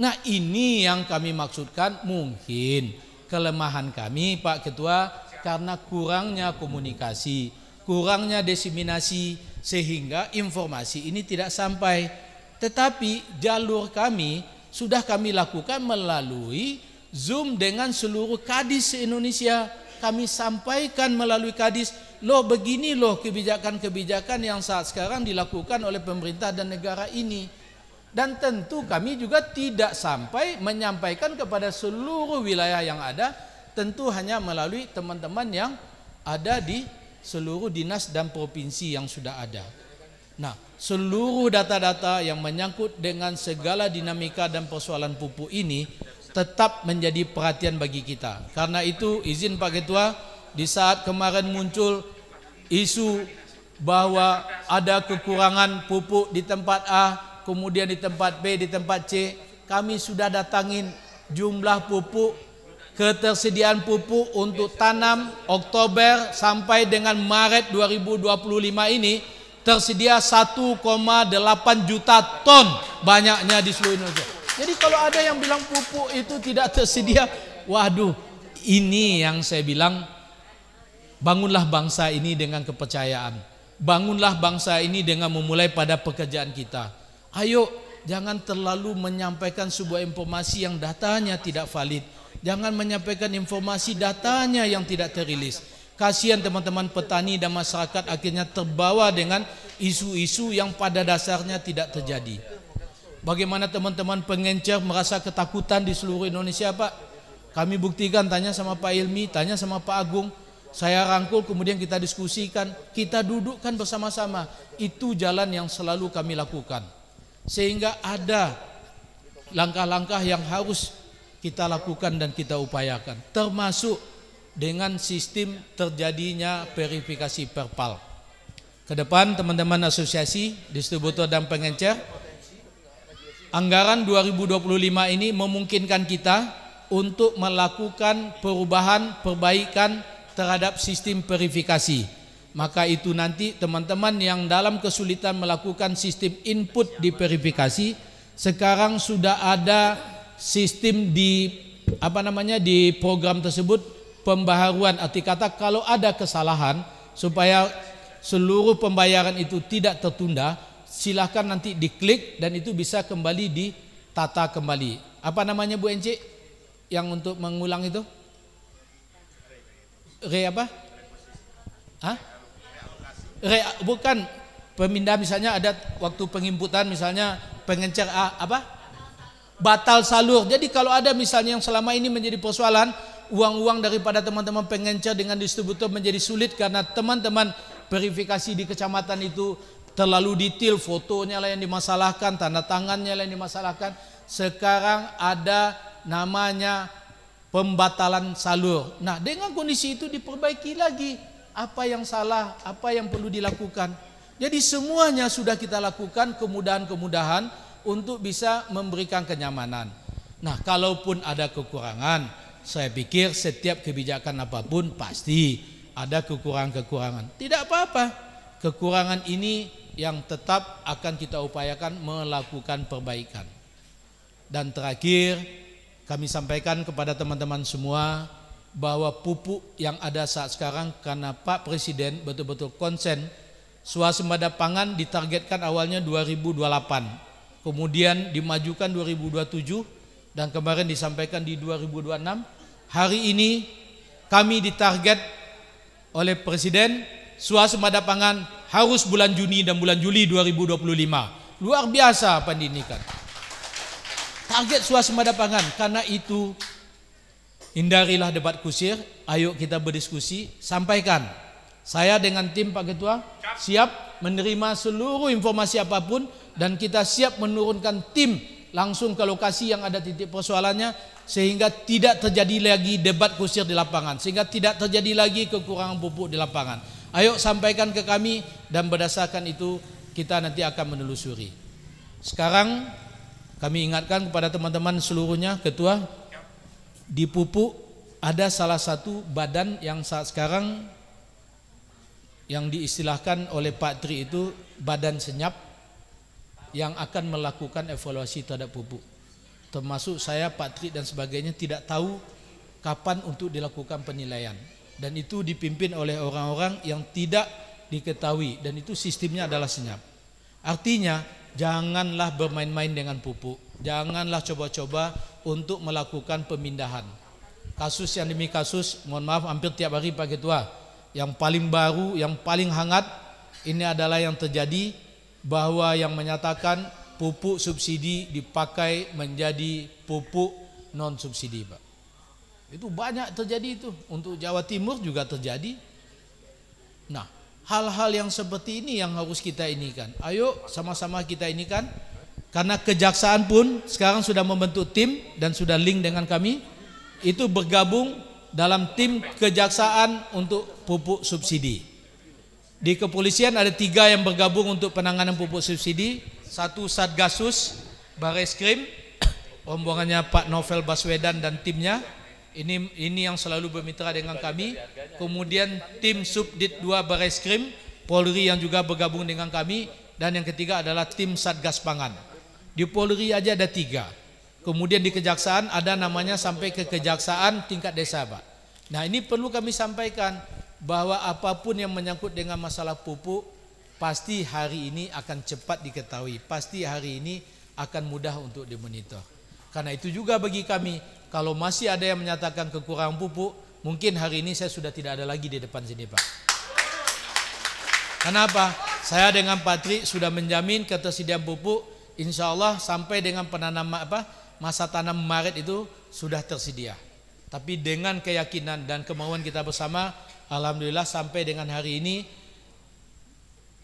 Nah, ini yang kami maksudkan, mungkin kelemahan kami Pak Ketua karena kurangnya komunikasi, kurangnya diseminasi, sehingga informasi ini tidak sampai. Tetapi jalur kami sudah kami lakukan melalui Zoom dengan seluruh kadis se-Indonesia. Kami sampaikan melalui kadis, loh begini loh kebijakan-kebijakan yang saat sekarang dilakukan oleh pemerintah dan negara ini. Dan tentu kami juga tidak sampai menyampaikan kepada seluruh wilayah yang ada, tentu hanya melalui teman-teman yang ada di seluruh dinas dan provinsi yang sudah ada. Nah, seluruh data-data yang menyangkut dengan segala dinamika dan persoalan pupuk ini tetap menjadi perhatian bagi kita. Karena itu izin Pak Ketua, di saat kemarin muncul isu bahwa ada kekurangan pupuk di tempat A, kemudian di tempat B, di tempat C, kami sudah datangin jumlah pupuk, ketersediaan pupuk untuk tanam Oktober sampai dengan Maret 2025 ini tersedia 1,8 juta ton banyaknya di seluruh Indonesia. Jadi kalau ada yang bilang pupuk itu tidak tersedia, waduh, ini yang saya bilang, bangunlah bangsa ini dengan kepercayaan. Bangunlah bangsa ini dengan memulai pada pekerjaan kita. Ayo, jangan terlalu menyampaikan sebuah informasi yang datanya tidak valid. Jangan menyampaikan informasi datanya yang tidak terilis. Kasihan teman-teman petani dan masyarakat akhirnya terbawa dengan isu-isu yang pada dasarnya tidak terjadi. Bagaimana teman-teman pengencer merasa ketakutan di seluruh Indonesia, Pak? Kami buktikan, tanya sama Pak Ilmi, tanya sama Pak Agung. Saya rangkul, kemudian kita diskusikan, kita dudukkan bersama-sama. Itu jalan yang selalu kami lakukan. Sehingga ada langkah-langkah yang harus kita lakukan dan kita upayakan, termasuk dengan sistem terjadinya verifikasi perpal. Ke depan teman-teman asosiasi, distributor dan pengencer, anggaran 2025 ini memungkinkan kita untuk melakukan perubahan, perbaikan terhadap sistem verifikasi. Maka itu nanti teman-teman yang dalam kesulitan melakukan sistem input di verifikasi, sekarang sudah ada sistem di di program tersebut pembaharuan, arti kata kalau ada kesalahan supaya seluruh pembayaran itu tidak tertunda, silahkan nanti diklik dan itu bisa kembali ditata kembali. Apa namanya Bu Ence yang untuk mengulang itu? Bukan pemindah, misalnya ada waktu penginputan, misalnya pengencer batal salur. Jadi kalau ada misalnya yang selama ini menjadi persoalan, uang-uang daripada teman-teman pengencer dengan distributor menjadi sulit karena teman-teman verifikasi di kecamatan itu terlalu detail, fotonya lah yang dimasalahkan, tanda tangannya lah yang dimasalahkan. Sekarang ada namanya pembatalan salur. Nah, dengan kondisi itu diperbaiki lagi apa yang salah, apa yang perlu dilakukan. Jadi semuanya sudah kita lakukan, kemudahan-kemudahan untuk bisa memberikan kenyamanan. Nah, kalaupun ada kekurangan, saya pikir setiap kebijakan apapun pasti ada kekurangan-kekurangan. Tidak apa-apa. Kekurangan ini yang tetap akan kita upayakan melakukan perbaikan. Dan terakhir, kami sampaikan kepada teman-teman semua bahwa pupuk yang ada saat sekarang, karena Pak Presiden betul-betul konsen, swasembada pangan ditargetkan awalnya 2028. Kemudian dimajukan 2027 dan kemarin disampaikan di 2026. Hari ini kami ditarget oleh Presiden swasembada pangan harus bulan Juni dan bulan Juli 2025. Luar biasa apa yang diinikan. Target swasembada pangan. Karena itu hindarilah debat kusir, ayo kita berdiskusi, sampaikan. Saya dengan tim Pak Ketua siap menerima seluruh informasi apapun dan kita siap menurunkan tim langsung ke lokasi yang ada titik persoalannya sehingga tidak terjadi lagi debat kusir di lapangan, sehingga tidak terjadi lagi kekurangan pupuk di lapangan. Ayo sampaikan ke kami dan berdasarkan itu kita nanti akan menelusuri. Sekarang kami ingatkan kepada teman-teman seluruhnya, Ketua, di pupuk ada salah satu badan yang saat sekarang yang diistilahkan oleh Pak Tri itu badan senyap yang akan melakukan evaluasi terhadap pupuk. Termasuk saya, Pak Tri dan sebagainya tidak tahu kapan untuk dilakukan penilaian. Dan itu dipimpin oleh orang-orang yang tidak diketahui dan itu sistemnya adalah senyap. Artinya janganlah bermain-main dengan pupuk. Janganlah coba-coba untuk melakukan pemindahan. Kasus yang demi kasus, mohon maaf hampir tiap hari Pak Ketua. Yang paling baru, yang paling hangat ini adalah yang terjadi bahwa yang menyatakan pupuk subsidi dipakai menjadi pupuk non subsidi, Pak. Itu banyak terjadi itu. Untuk Jawa Timur juga terjadi. Nah, hal-hal yang seperti ini yang harus kita inikan. Ayo sama-sama kita inikan. Karena kejaksaan pun sekarang sudah membentuk tim dan sudah link dengan kami, itu bergabung dalam tim kejaksaan untuk pupuk subsidi. Di kepolisian ada 3 yang bergabung untuk penanganan pupuk subsidi. 1 Satgasus Bareskrim, rombongannya Pak Novel Baswedan dan timnya. Ini yang selalu bermitra dengan kami. Kemudian tim Subdit 2 Bareskrim, Polri yang juga bergabung dengan kami. Dan yang ketiga adalah tim Satgas Pangan. Di Polri aja ada 3. Kemudian di kejaksaan ada namanya sampai ke kejaksaan tingkat desa, Pak. Nah, ini perlu kami sampaikan bahwa apapun yang menyangkut dengan masalah pupuk pasti hari ini akan cepat diketahui, pasti hari ini akan mudah untuk dimonitor. Karena itu juga bagi kami, kalau masih ada yang menyatakan kekurangan pupuk, mungkin hari ini saya sudah tidak ada lagi di depan sini, Pak. Kenapa? Saya dengan Pak Tri sudah menjamin ketersediaan pupuk, insya Allah sampai dengan masa tanam Maret itu sudah tersedia. Tapi dengan keyakinan dan kemauan kita bersama, alhamdulillah sampai dengan hari ini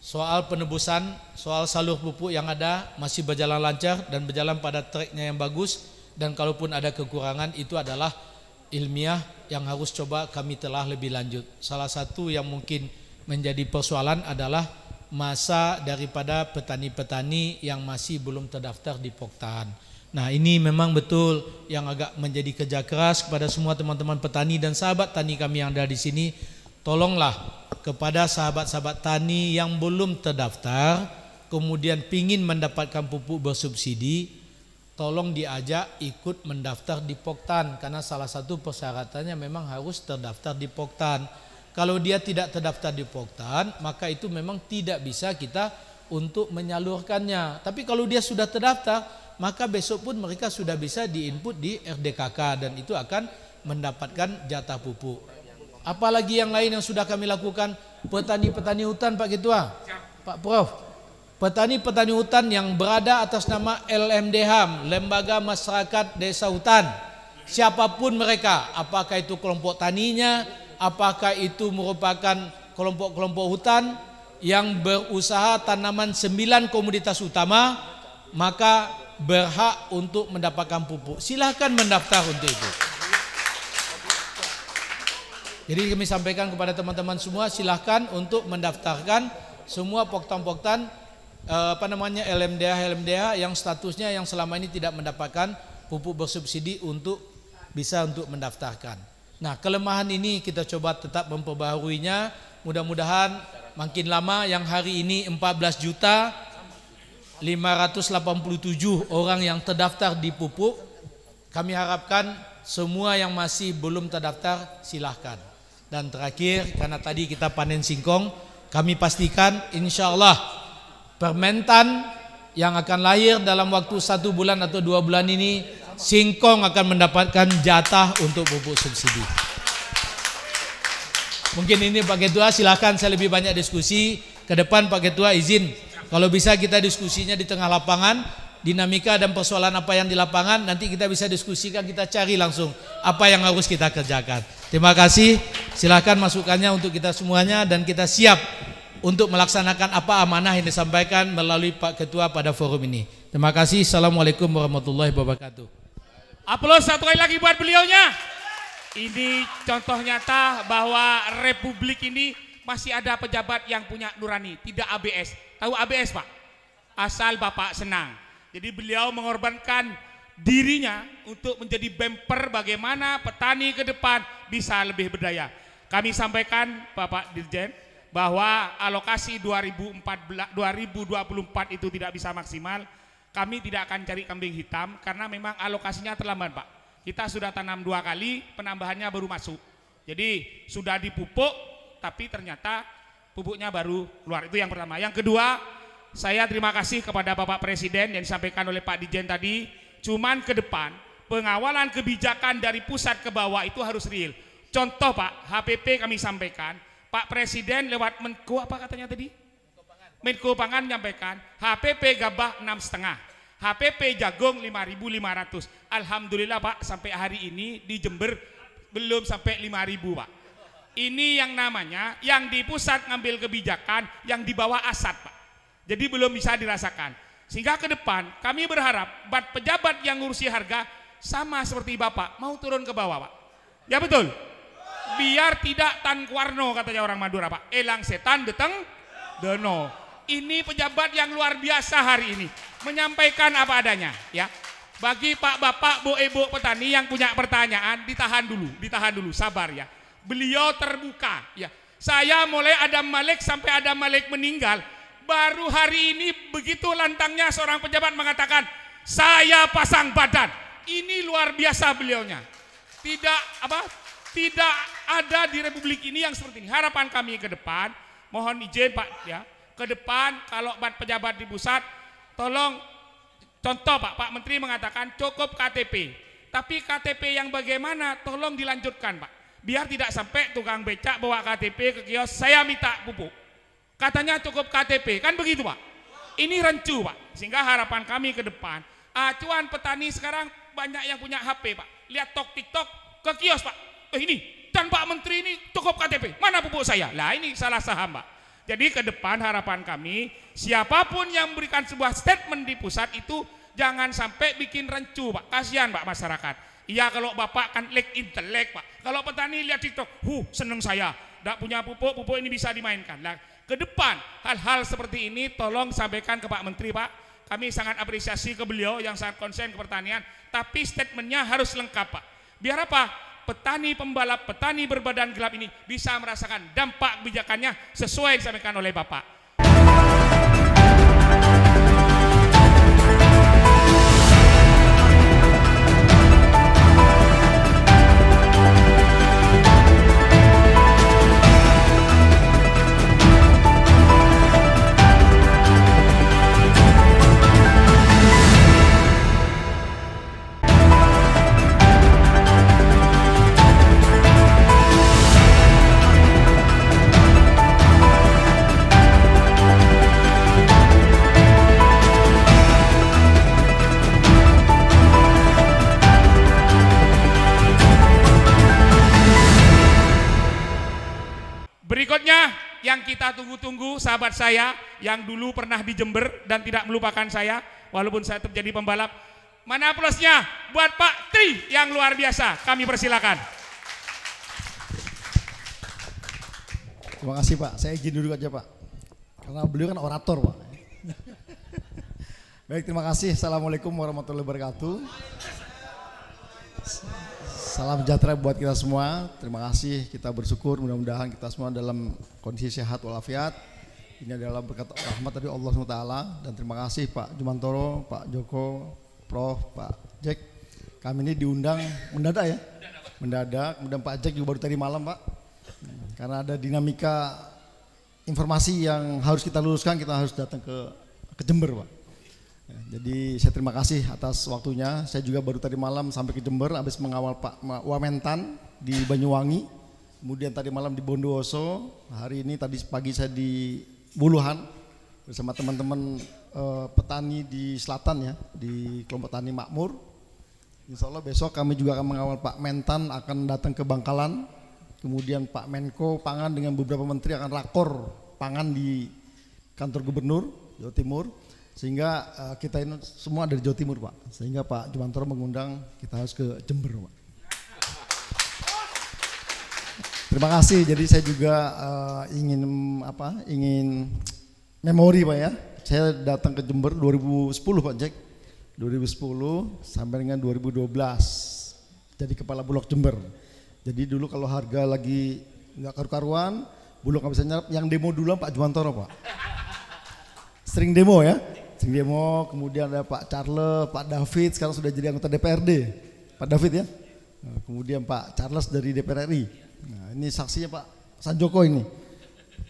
soal penebusan, soal salur pupuk yang ada masih berjalan lancar dan berjalan pada tracknya yang bagus. Dan kalaupun ada kekurangan itu adalah ilmiah yang harus coba kami telah lebih lanjut. Salah satu yang mungkin menjadi persoalan adalah masa daripada petani-petani yang masih belum terdaftar di Poktan. Nah, ini memang betul yang agak menjadi kerja keras kepada semua teman-teman petani dan sahabat tani kami yang ada di sini. Tolonglah kepada sahabat-sahabat tani yang belum terdaftar, kemudian pingin mendapatkan pupuk bersubsidi, tolong diajak ikut mendaftar di Poktan, karena salah satu persyaratannya memang harus terdaftar di Poktan. Kalau dia tidak terdaftar di Poktan, maka itu memang tidak bisa kita untuk menyalurkannya. Tapi kalau dia sudah terdaftar, maka besok pun mereka sudah bisa diinput di RDKK dan itu akan mendapatkan jatah pupuk. Apalagi yang lain yang sudah kami lakukan, petani-petani hutan, Pak Ketua, Pak Prof. Petani-petani hutan yang berada atas nama LMDH, Lembaga Masyarakat Desa Hutan. Siapapun mereka, apakah itu kelompok taninya, apakah itu merupakan kelompok-kelompok hutan yang berusaha tanaman 9 komoditas utama, maka berhak untuk mendapatkan pupuk. Silahkan mendaftar untuk itu. Jadi kami sampaikan kepada teman-teman semua, silahkan untuk mendaftarkan semua poktan-poktan LMDH yang statusnya yang selama ini tidak mendapatkan pupuk bersubsidi untuk bisa untuk mendaftarkan. Nah, kelemahan ini kita coba tetap memperbaharuinya. Mudah-mudahan makin lama yang hari ini 14.587 orang yang terdaftar di pupuk, kami harapkan semua yang masih belum terdaftar silahkan. Dan terakhir, karena tadi kita panen singkong, kami pastikan insya Allah permentan yang akan lahir dalam waktu 1 bulan atau 2 bulan ini, singkong akan mendapatkan jatah untuk pupuk subsidi. Mungkin ini Pak Ketua, silakan saya lebih banyak diskusi ke depan. Pak Ketua izin kalau bisa kita diskusinya di tengah lapangan, dinamika dan persoalan apa yang di lapangan nanti kita bisa diskusikan, kita cari langsung apa yang harus kita kerjakan. Terima kasih, silakan masukannya untuk kita semuanya dan kita siap untuk melaksanakan apa amanah yang disampaikan melalui Pak Ketua pada forum ini. Terima kasih. Assalamualaikum warahmatullahi wabarakatuh. Aplaus satu kali lagi buat beliaunya. Ini contoh nyata bahwa Republik ini masih ada pejabat yang punya nurani, tidak ABS. Tahu ABS, Pak? Asal Bapak senang. Jadi beliau mengorbankan dirinya untuk menjadi bumper bagaimana petani ke depan bisa lebih berdaya. Kami sampaikan Bapak Dirjen bahwa alokasi 2024 itu tidak bisa maksimal. Kami tidak akan cari kambing hitam karena memang alokasinya terlambat, Pak. Kita sudah tanam 2 kali, penambahannya baru masuk. Jadi sudah dipupuk, tapi ternyata pupuknya baru keluar. Itu yang pertama. Yang kedua, saya terima kasih kepada Bapak Presiden yang disampaikan oleh Pak Dirjen tadi. Cuman ke depan, pengawalan kebijakan dari pusat ke bawah itu harus real. Contoh, Pak, HPP kami sampaikan, Pak Presiden lewat Menko apa katanya tadi? Menko Pangan menyampaikan HPP gabah 6,5, HPP jagung 5.500. Alhamdulillah, Pak, sampai hari ini di Jember belum sampai 5.000, Pak. Ini yang namanya yang di pusat ngambil kebijakan, yang di bawah asat, Pak. Jadi belum bisa dirasakan. Sehingga ke depan kami berharap pejabat yang ngurusi harga sama seperti Bapak mau turun ke bawah, Pak. Ya betul. Biar tidak tan kuarno katanya orang Madura, Pak. Elang setan deteng deno. Ini pejabat yang luar biasa hari ini menyampaikan apa adanya, ya. Bagi Pak Bapak, Bu Ibu petani yang punya pertanyaan ditahan dulu, sabar ya. Beliau terbuka, ya. Saya mulai Adam Malik sampai Adam Malik meninggal, baru hari ini begitu lantangnya seorang pejabat mengatakan, saya pasang badan. Ini luar biasa beliaunya. Tidak ada di Republik ini yang seperti ini. Harapan kami ke depan, mohon izin Pak ya, ke depan kalau pejabat di pusat, tolong contoh Pak Menteri mengatakan cukup KTP. Tapi KTP yang bagaimana tolong dilanjutkan Pak. Biar tidak sampai tukang becak bawa KTP ke kios, saya minta pupuk. Katanya cukup KTP, kan begitu Pak. Ini rancu Pak. Sehingga harapan kami ke depan, acuan petani sekarang banyak yang punya HP Pak. Lihat TikTok ke kios Pak. Ini dan Pak Menteri ini cukup KTP. Mana pupuk saya? Lah ini salah saham Pak. Jadi ke depan harapan kami, siapapun yang memberikan sebuah statement di pusat itu jangan sampai bikin rancu Pak. Kasihan Pak masyarakat. Iya kalau Bapak kan lek intelek Pak. Kalau petani lihat TikTok, seneng saya. Tidak punya pupuk ini bisa dimainkan. Nah, ke depan hal-hal seperti ini tolong sampaikan ke Pak Menteri Pak. Kami sangat apresiasi ke beliau yang sangat konsen ke pertanian. Tapi statementnya harus lengkap Pak. Biar apa? Petani pembalap, petani berbadan gelap ini bisa merasakan dampak kebijakannya sesuai disampaikan oleh Bapak. Berikutnya yang kita tunggu-tunggu sahabat saya yang dulu pernah di Jember dan tidak melupakan saya walaupun saya terjadi pembalap. Mana plusnya buat Pak Tri yang luar biasa, kami persilakan. Terima kasih Pak, saya izin duduk aja Pak karena beliau kan orator Pak. Baik, terima kasih. Assalamualaikum warahmatullahi wabarakatuh. Salam sejahtera buat kita semua. Terima kasih, kita bersyukur mudah-mudahan kita semua dalam kondisi sehat walafiat. Ini adalah berkat rahmat dari Allah SWT. Dan terima kasih Pak Jumantoro, Pak Joko, Prof, Pak Jack. Kami ini diundang mendadak ya? Mendadak, kemudian Pak Jack juga baru tadi malam Pak. Karena ada dinamika informasi yang harus kita luruskan, kita harus datang ke Jember Pak. Jadi saya terima kasih atas waktunya. Saya juga baru tadi malam sampai ke Jember habis mengawal Pak Wamentan di Banyuwangi. Kemudian tadi malam di Bondowoso. Hari ini tadi pagi saya di Buluhan bersama teman-teman petani di selatan ya, di kelompok tani makmur. Insya Allah besok kami juga akan mengawal Pak Mentan akan datang ke Bangkalan. Kemudian Pak Menko Pangan dengan beberapa menteri akan rakor pangan di kantor gubernur Jawa Timur. Sehingga kita ini semua dari Jawa Timur Pak, sehingga Pak Jumantoro mengundang kita harus ke Jember Pak. Terima kasih. Jadi saya juga ingin memori Pak ya. Saya datang ke Jember 2010 Pak Jack, 2010 sampai dengan 2012 jadi kepala Bulog Jember. Jadi dulu kalau harga lagi nggak karu-karuan, Bulog nggak bisa nyerap, yang demo dulu Pak Jumantoro Pak. Sering demo ya. Demo, kemudian ada Pak Charles, Pak David sekarang sudah jadi anggota DPRD, Pak David ya. Nah, kemudian Pak Charles dari DPR RI. Nah, ini saksinya Pak Sanjoko ini.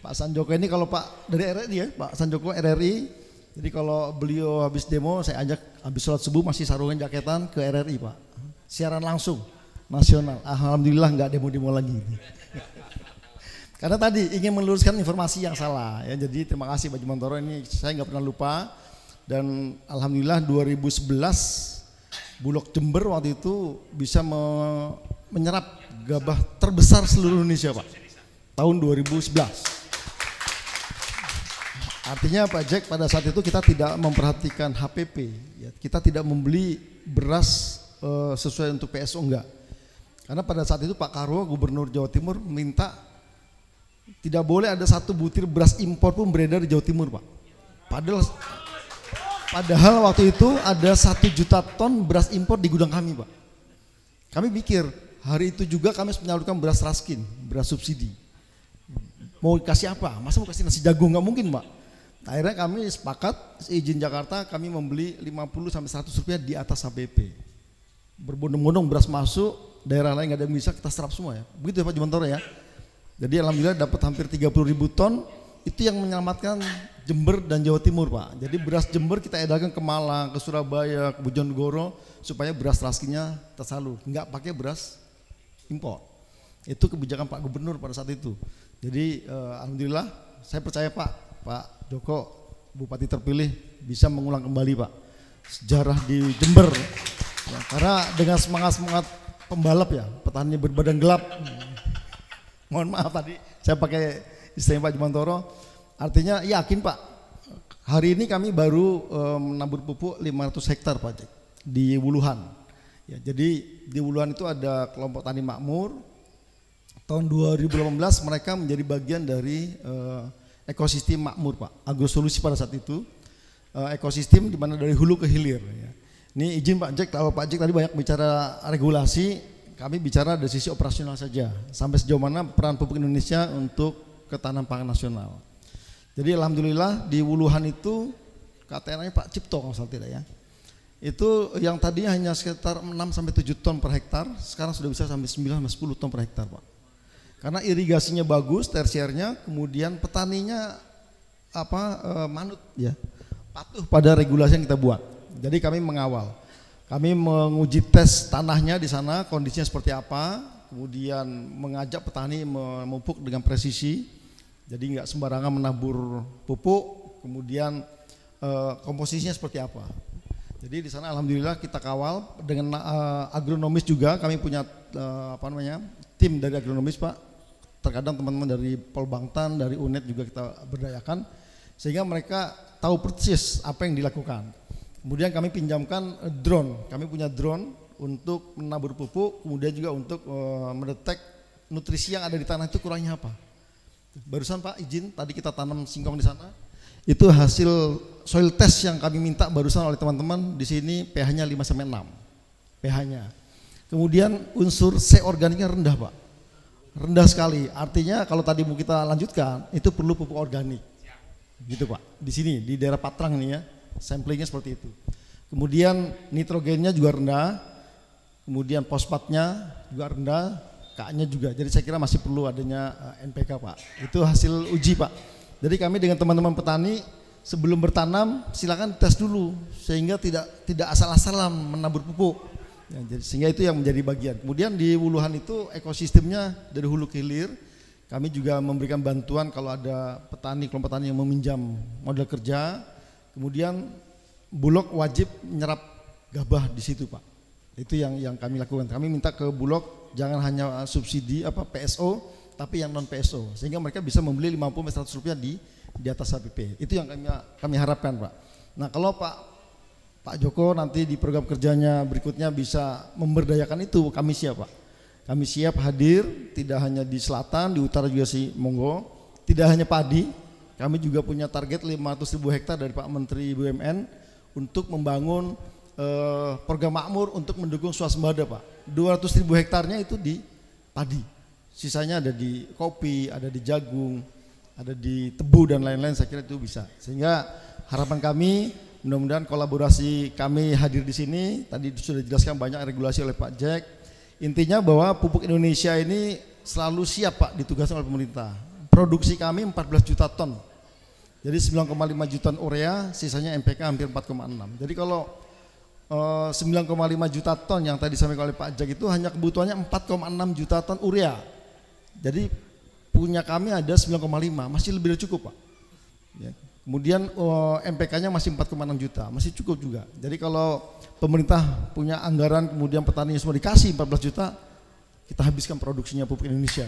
Pak Sanjoko ini kalau Pak dari RRI ya, Pak Sanjoko RRI. Jadi kalau beliau habis demo saya ajak habis sholat subuh masih sarungan jaketan ke RRI Pak. Siaran langsung nasional. Alhamdulillah nggak demo-demo lagi. Karena tadi ingin meluruskan informasi yang salah ya. Jadi terima kasih Pak Jumantoro, ini saya nggak pernah lupa. Dan alhamdulillah 2011 Bulog Jember waktu itu bisa menyerap gabah terbesar seluruh Indonesia Pak. Tahun 2011. Artinya Pak Jack, pada saat itu kita tidak memperhatikan HPP, ya. Kita tidak membeli beras sesuai untuk PSO, enggak. Karena pada saat itu Pak Karwo, Gubernur Jawa Timur, minta tidak boleh ada satu butir beras impor pun beredar di Jawa Timur, Pak. Padahal waktu itu ada 1 juta ton beras impor di gudang kami, Pak. Kami pikir hari itu juga kami menyalurkan beras raskin, beras subsidi. Mau kasih apa? Masa mau kasih nasi jagung? Nggak mungkin, Pak. Akhirnya kami sepakat izin Jakarta kami membeli 50 sampai 100 rupiah di atas HPP. Berbondong-bondong beras masuk, daerah lain nggak ada yang bisa, kita serap semua ya. Begitu ya Pak Jumantoro ya. Jadi alhamdulillah dapat hampir 30.000 ton, itu yang menyelamatkan Jember dan Jawa Timur, Pak. Jadi beras Jember kita edarkan ke Malang, ke Surabaya, ke Bojonegoro supaya beras raskinnya tersalur, nggak pakai beras impor. Itu kebijakan Pak Gubernur pada saat itu. Jadi alhamdulillah saya percaya Pak Joko, Bupati terpilih, bisa mengulang kembali Pak sejarah di Jember. Ya, karena dengan semangat pembalap ya, petani berbadan gelap. Mohon maaf tadi saya pakai istilah Pak Jumantoro. Artinya yakin Pak, hari ini kami baru menabur pupuk 500 hektar Pak Jack di Wuluhan. Ya, jadi di Wuluhan itu ada kelompok tani makmur. Tahun 2018 mereka menjadi bagian dari ekosistem makmur Pak, agrosolusi pada saat itu. Ekosistem di mana dari hulu ke hilir. Ya. Ini izin Pak Jack, kalau Pak Jack tadi banyak bicara regulasi, kami bicara dari sisi operasional saja. Sampai sejauh mana peran pupuk Indonesia untuk ketahanan pangan nasional. Jadi alhamdulillah di Wuluhan itu KTN-nya Pak Cipto kalau salah tidak ya. Itu yang tadinya hanya sekitar 6 sampai 7 ton per hektar, sekarang sudah bisa sampai 9 sampai 10 ton per hektar Pak. Karena irigasinya bagus, tersiernya, kemudian petaninya manut ya, patuh pada regulasi yang kita buat. Jadi kami mengawal, kami menguji tes tanahnya di sana, kondisinya seperti apa, kemudian mengajak petani memupuk dengan presisi, jadi nggak sembarangan menabur pupuk, kemudian komposisinya seperti apa. Jadi di sana alhamdulillah kita kawal dengan agronomis juga, kami punya tim dari agronomis Pak. Terkadang teman-teman dari Polbangtan, dari UNED juga kita berdayakan, sehingga mereka tahu persis apa yang dilakukan. Kemudian kami pinjamkan drone, kami punya drone untuk menabur pupuk, kemudian juga untuk mendetek nutrisi yang ada di tanah itu kurangnya apa. Barusan Pak izin, tadi kita tanam singkong di sana, itu hasil soil test yang kami minta barusan oleh teman-teman di sini, pH-nya 5-6 pH-nya. Kemudian unsur C organiknya rendah Pak, rendah sekali. Artinya kalau tadi mau kita lanjutkan, itu perlu pupuk organik, gitu Pak. Di sini di daerah Patrang nih ya, samplingnya seperti itu. Kemudian nitrogennya juga rendah, kemudian fosfatnya juga rendah, K-nya juga. Jadi saya kira masih perlu adanya NPK Pak. Itu hasil uji Pak. Jadi kami dengan teman-teman petani sebelum bertanam silakan tes dulu sehingga tidak asal-asalan menabur pupuk. Ya, jadi, sehingga itu yang menjadi bagian. Kemudian di Wuluhan itu ekosistemnya dari hulu ke hilir. Kami juga memberikan bantuan kalau ada petani, kelompok petani yang meminjam modal kerja. Kemudian Bulog wajib menyerap gabah di situ Pak. Itu yang kami lakukan. Kami minta ke Bulog jangan hanya subsidi PSO, tapi yang non PSO, sehingga mereka bisa membeli 50-100 rupiah di atas HPP. Itu yang kami harapkan Pak. Nah kalau Pak Joko nanti di program kerjanya berikutnya bisa memberdayakan itu, kami siap Pak. Kami siap hadir, tidak hanya di selatan, di utara juga monggo. Tidak hanya padi, kami juga punya target 500.000 hektar dari Pak Menteri BUMN untuk membangun program makmur untuk mendukung swasembada Pak. 200.000 hektarnya itu di padi, sisanya ada di kopi, ada di jagung, ada di tebu dan lain-lain. Saya kira itu bisa. Sehingga harapan kami mudah-mudahan kolaborasi kami hadir di sini. Tadi sudah dijelaskan banyak regulasi oleh Pak Jack. Intinya bahwa pupuk Indonesia ini selalu siap Pak ditugaskan oleh pemerintah. Produksi kami 14 juta ton. Jadi 9,5 juta ton urea, sisanya NPK hampir 4,6. Jadi kalau 9,5 juta ton yang tadi disampaikan oleh Pak Jack itu hanya kebutuhannya 4,6 juta ton urea. Jadi punya kami ada 9,5, masih lebih dari cukup Pak. Ya. Kemudian NPK-nya masih 4,6 juta, masih cukup juga. Jadi kalau pemerintah punya anggaran, kemudian petaninya semua dikasih 14 juta, kita habiskan produksinya pupuk Indonesia.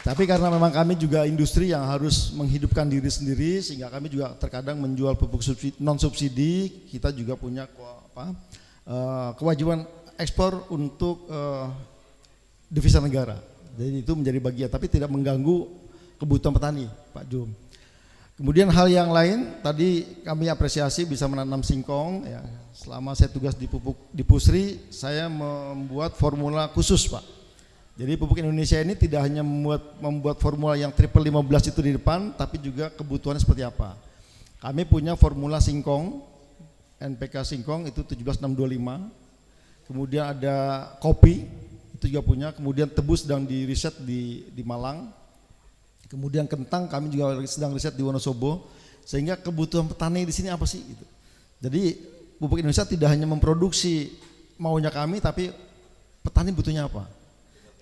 Tapi karena memang kami juga industri yang harus menghidupkan diri sendiri, sehingga kami juga terkadang menjual pupuk non subsidi. Kita juga punya kewajiban ekspor untuk devisa negara. Jadi itu menjadi bagian, tapi tidak mengganggu kebutuhan petani, Pak Jum. Kemudian hal yang lain, tadi kami apresiasi bisa menanam singkong. Ya, selama saya tugas di Pusri, saya membuat formula khusus, Pak. Jadi pupuk Indonesia ini tidak hanya membuat formula yang triple 15 itu di depan, tapi juga kebutuhannya seperti apa. Kami punya formula singkong, NPK singkong itu 17625. Kemudian ada kopi, itu juga punya. Kemudian tebu sedang di riset di Malang. Kemudian kentang kami juga sedang riset di Wonosobo. Sehingga kebutuhan petani di sini apa sih? Gitu. Jadi pupuk Indonesia tidak hanya memproduksi maunya kami, tapi petani butuhnya apa.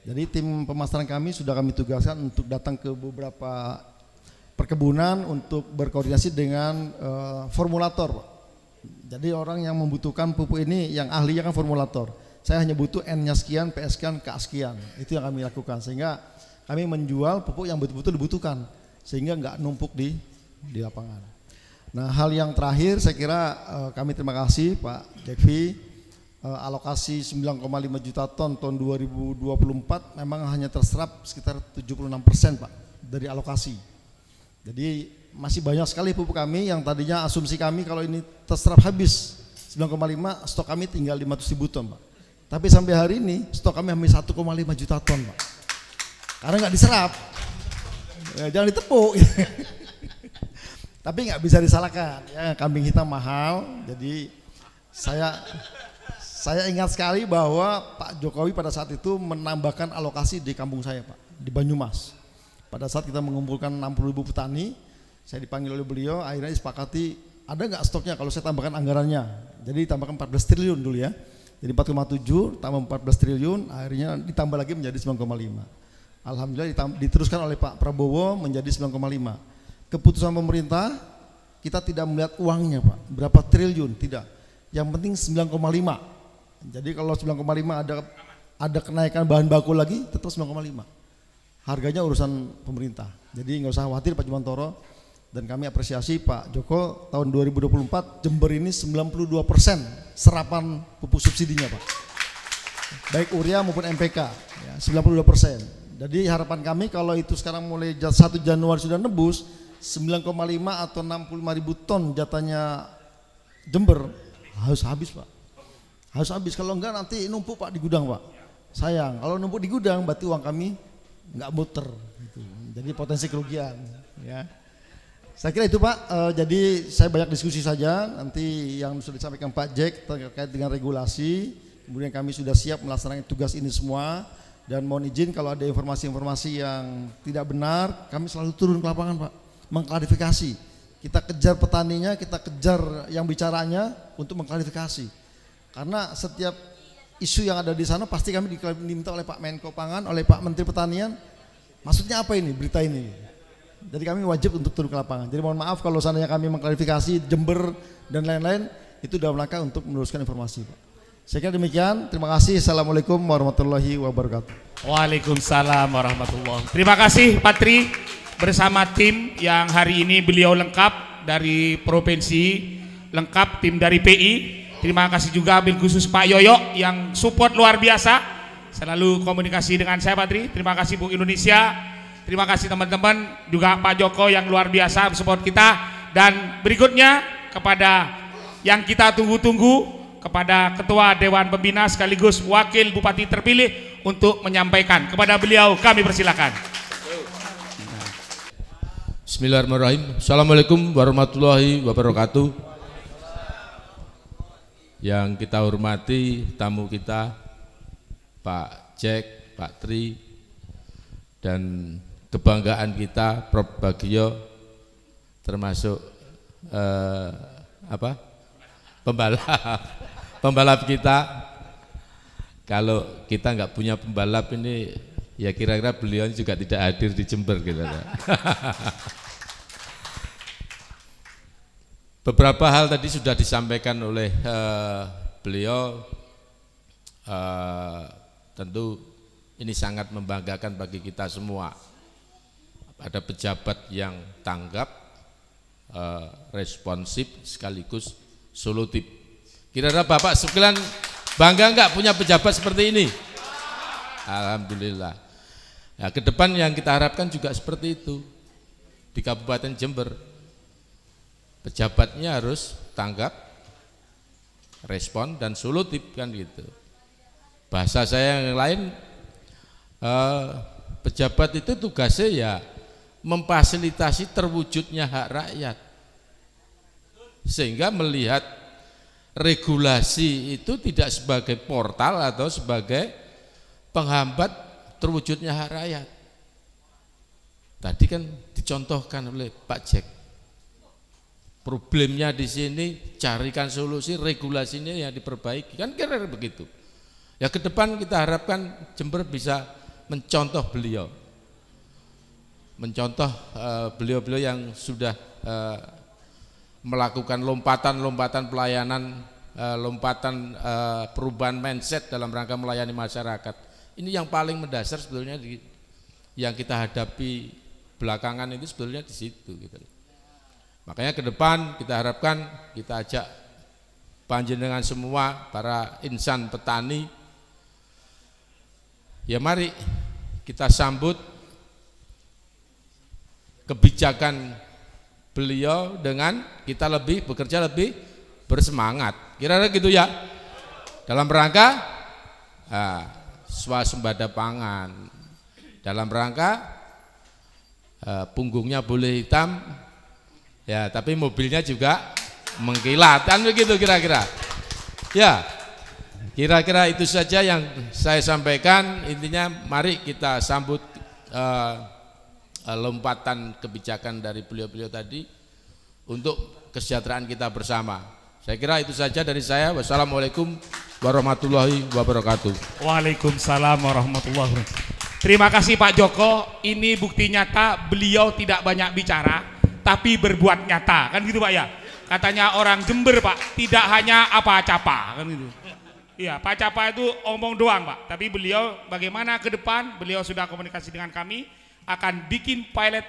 Jadi tim pemasaran kami sudah kami tugaskan untuk datang ke beberapa perkebunan untuk berkoordinasi dengan formulator. Jadi orang yang membutuhkan pupuk ini yang ahlinya kan formulator. Saya hanya butuh N-nya sekian, PS sekian, K sekian. Itu yang kami lakukan sehingga kami menjual pupuk yang betul-betul dibutuhkan sehingga nggak numpuk di lapangan. Nah, hal yang terakhir saya kira kami terima kasih Pak Dekvi. Alokasi 9,5 juta ton tahun 2024 memang hanya terserap sekitar 76% Pak dari alokasi. Jadi masih banyak sekali pupuk kami yang tadinya asumsi kami kalau ini terserap habis 9,5, stok kami tinggal 500.000 ton Pak. Tapi sampai hari ini stok kami hampir 1,5 juta ton Pak. Karena nggak diserap, ya, jangan ditepuk. Tapi nggak bisa disalahkan, ya, kambing hitam mahal. Jadi saya ingat sekali bahwa Pak Jokowi pada saat itu menambahkan alokasi di kampung saya Pak, di Banyumas. Pada saat kita mengumpulkan 60.000 petani, saya dipanggil oleh beliau, akhirnya disepakati ada nggak stoknya kalau saya tambahkan anggarannya. Jadi ditambahkan 14 triliun dulu ya. Jadi 4,7 tambah 14 triliun, akhirnya ditambah lagi menjadi 9,5. Alhamdulillah diteruskan oleh Pak Prabowo menjadi 9,5. Keputusan pemerintah kita tidak melihat uangnya Pak, berapa triliun, tidak. Yang penting 9,5. Jadi kalau 9,5 ada kenaikan bahan baku lagi tetap 9,5. Harganya urusan pemerintah. Jadi nggak usah khawatir Pak Jumantoro, dan kami apresiasi Pak Joko tahun 2024 Jember ini 92% serapan pupuk subsidinya Pak. Baik urea maupun NPK ya, 92%. Jadi harapan kami kalau itu sekarang mulai 1 Januari sudah nebus 9,5 atau 65.000 ton jatahnya Jember harus habis Pak. Harus habis, kalau enggak nanti numpuk Pak di gudang Pak. Sayang, kalau numpuk di gudang berarti uang kami enggak muter gitu. Jadi potensi kerugian ya. Saya kira itu Pak, jadi saya banyak diskusi saja. Nanti yang sudah disampaikan Pak Jack terkait dengan regulasi. Kemudian kami sudah siap melaksanakan tugas ini semua. Dan mohon izin kalau ada informasi-informasi yang tidak benar, kami selalu turun ke lapangan Pak, mengklarifikasi. Kita kejar petaninya, kita kejar yang bicaranya untuk mengklarifikasi. Karena setiap isu yang ada di sana pasti kami diminta oleh Pak Menko Pangan, oleh Pak Menteri Pertanian, maksudnya apa ini berita ini. Jadi kami wajib untuk turun ke lapangan. Jadi mohon maaf kalau seandainya kami mengklarifikasi Jember dan lain-lain, itu dalam rangka untuk meneruskan informasi Pak. Saya kira demikian, terima kasih. Assalamualaikum warahmatullahi wabarakatuh. Waalaikumsalam warahmatullahi wabarakatuh. Terima kasih Pak Tri bersama tim yang hari ini beliau lengkap dari provinsi, lengkap tim dari PI. Terima kasih juga bil khusus Pak Yoyo yang support luar biasa, selalu komunikasi dengan saya Pak Tri. Terima kasih Bu Indonesia, terima kasih teman-teman, juga Pak Joko yang luar biasa support kita. Dan berikutnya kepada yang kita tunggu-tunggu, kepada Ketua Dewan Pembina sekaligus Wakil Bupati terpilih untuk menyampaikan. Kepada beliau kami persilakan. Bismillahirrahmanirrahim. Assalamualaikum warahmatullahi wabarakatuh. Yang kita hormati tamu kita Pak Jack, Pak Tri, dan kebanggaan kita Prof Bagio, termasuk pembalap kita. Kalau kita nggak punya pembalap ini, ya kira-kira beliau juga tidak hadir di Jember gitu. Beberapa hal tadi sudah disampaikan oleh beliau, tentu ini sangat membanggakan bagi kita semua. ada pejabat yang tanggap, responsif sekaligus solutif. Kira-kira Bapak sekalian bangga enggak punya pejabat seperti ini? Alhamdulillah. Nah, ke depan yang kita harapkan juga seperti itu. Di Kabupaten Jember, pejabatnya harus tanggap, respon dan solutif kan gitu. Bahasa saya yang lain, pejabat itu tugasnya ya memfasilitasi terwujudnya hak rakyat, sehingga melihat regulasi itu tidak sebagai portal atau sebagai penghambat terwujudnya hak rakyat. Tadi kan dicontohkan oleh Pak Jack. Problemnya di sini carikan solusi, regulasinya yang diperbaiki, kan kira-kira begitu. Ya ke depan kita harapkan Jember bisa mencontoh beliau. Mencontoh beliau-beliau yang sudah melakukan lompatan-lompatan pelayanan, lompatan perubahan mindset dalam rangka melayani masyarakat. Ini yang paling mendasar sebetulnya yang kita hadapi belakangan itu sebetulnya di situ gitu. Makanya ke depan kita harapkan, kita ajak panjenengan semua para insan petani, ya mari kita sambut kebijakan beliau dengan kita bekerja lebih bersemangat. Kira-kira gitu ya. Dalam rangka swasembada pangan. Dalam rangka punggungnya boleh hitam, ya tapi mobilnya juga mengkilat, kan begitu kira-kira. Ya, kira-kira itu saja yang saya sampaikan. Intinya mari kita sambut lompatan kebijakan dari beliau-beliau tadi untuk kesejahteraan kita bersama. Saya kira itu saja dari saya. Wassalamualaikum warahmatullahi wabarakatuh. Waalaikumsalam warahmatullahi wabarakatuh. Terima kasih Pak Joko. Ini bukti nyata beliau tidak banyak bicara tapi berbuat nyata, kan gitu Pak ya. Katanya orang Jember Pak, tidak hanya apa-capa, kan gitu. Iya, Pak Capa itu omong doang Pak, tapi beliau bagaimana ke depan, beliau sudah komunikasi dengan kami, akan bikin pilot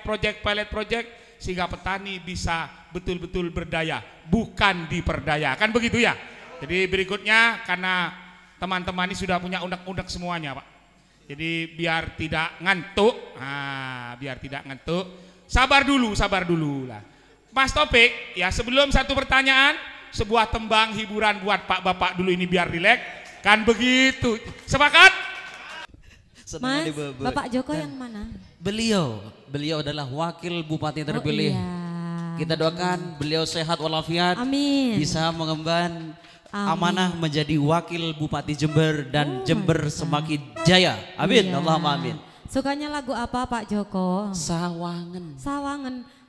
project sehingga petani bisa betul-betul berdaya, bukan diperdaya, kan begitu ya. Jadi berikutnya, karena teman-teman ini sudah punya undang-undang semuanya Pak, jadi biar tidak ngantuk, sabar dulu lah. Mas Topik, ya sebelum satu pertanyaan, sebuah tembang hiburan buat Pak Bapak dulu ini biar rileks, kan begitu. Sepakat? Mas, Bapak Joko yang mana? Beliau adalah wakil bupati terpilih. Iya. Kita doakan beliau sehat walafiat, amin. Bisa mengemban amanah menjadi wakil bupati Jember dan Jember semakin jaya. Amin. Iya. Allahumma amin. Sukanya lagu apa Pak Joko? Sawangen.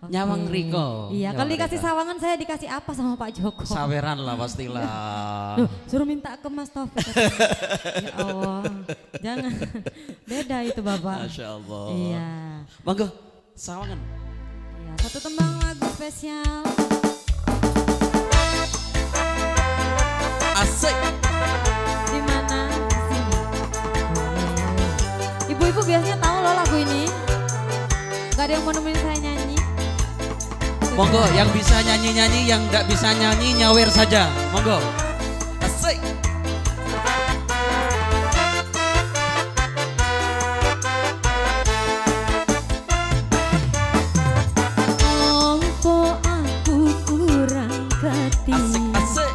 Okay. Nyawang Riko. Iya, kalau dikasih sawangan saya dikasih apa sama Pak Joko? Saweran lah pastilah. Loh, suruh minta ke Mas Taufik. Ya Allah, jangan. Beda itu Bapak. Masya Allah. Iya. Monggo, sawangan. Iya, satu tembang lagu spesial. Asik. Di mana? Sini. Ibu-ibu biasanya tahu loh lagu ini. Gak ada yang mau nemenin saya nyanyi. Monggo, yang bisa nyanyi-nyanyi, yang gak bisa nyanyi nyawer saja. Monggo. Asik. Ompo aku kurang kerti. Asik, asik.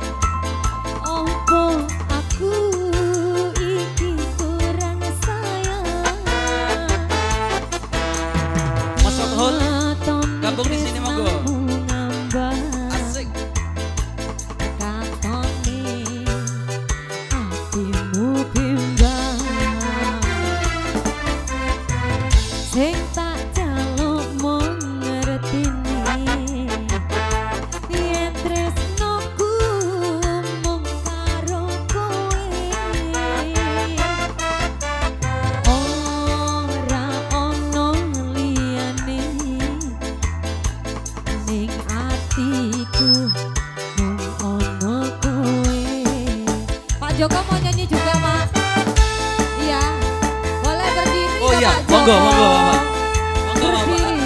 Ompo aku iki kurang sayang. Mas Othul, gabung di sini monggo. Asik. Katone atimu bimbang, sing tak jaluk mung ngertine, yen tresnoku mung karo kowe, ora ono liyane ning atiku mung ono kowe. Pak Joko mau nyanyi juga Pak? Iya, boleh berdiri. Oh iya, monggo Bapak. Monggo Bapak.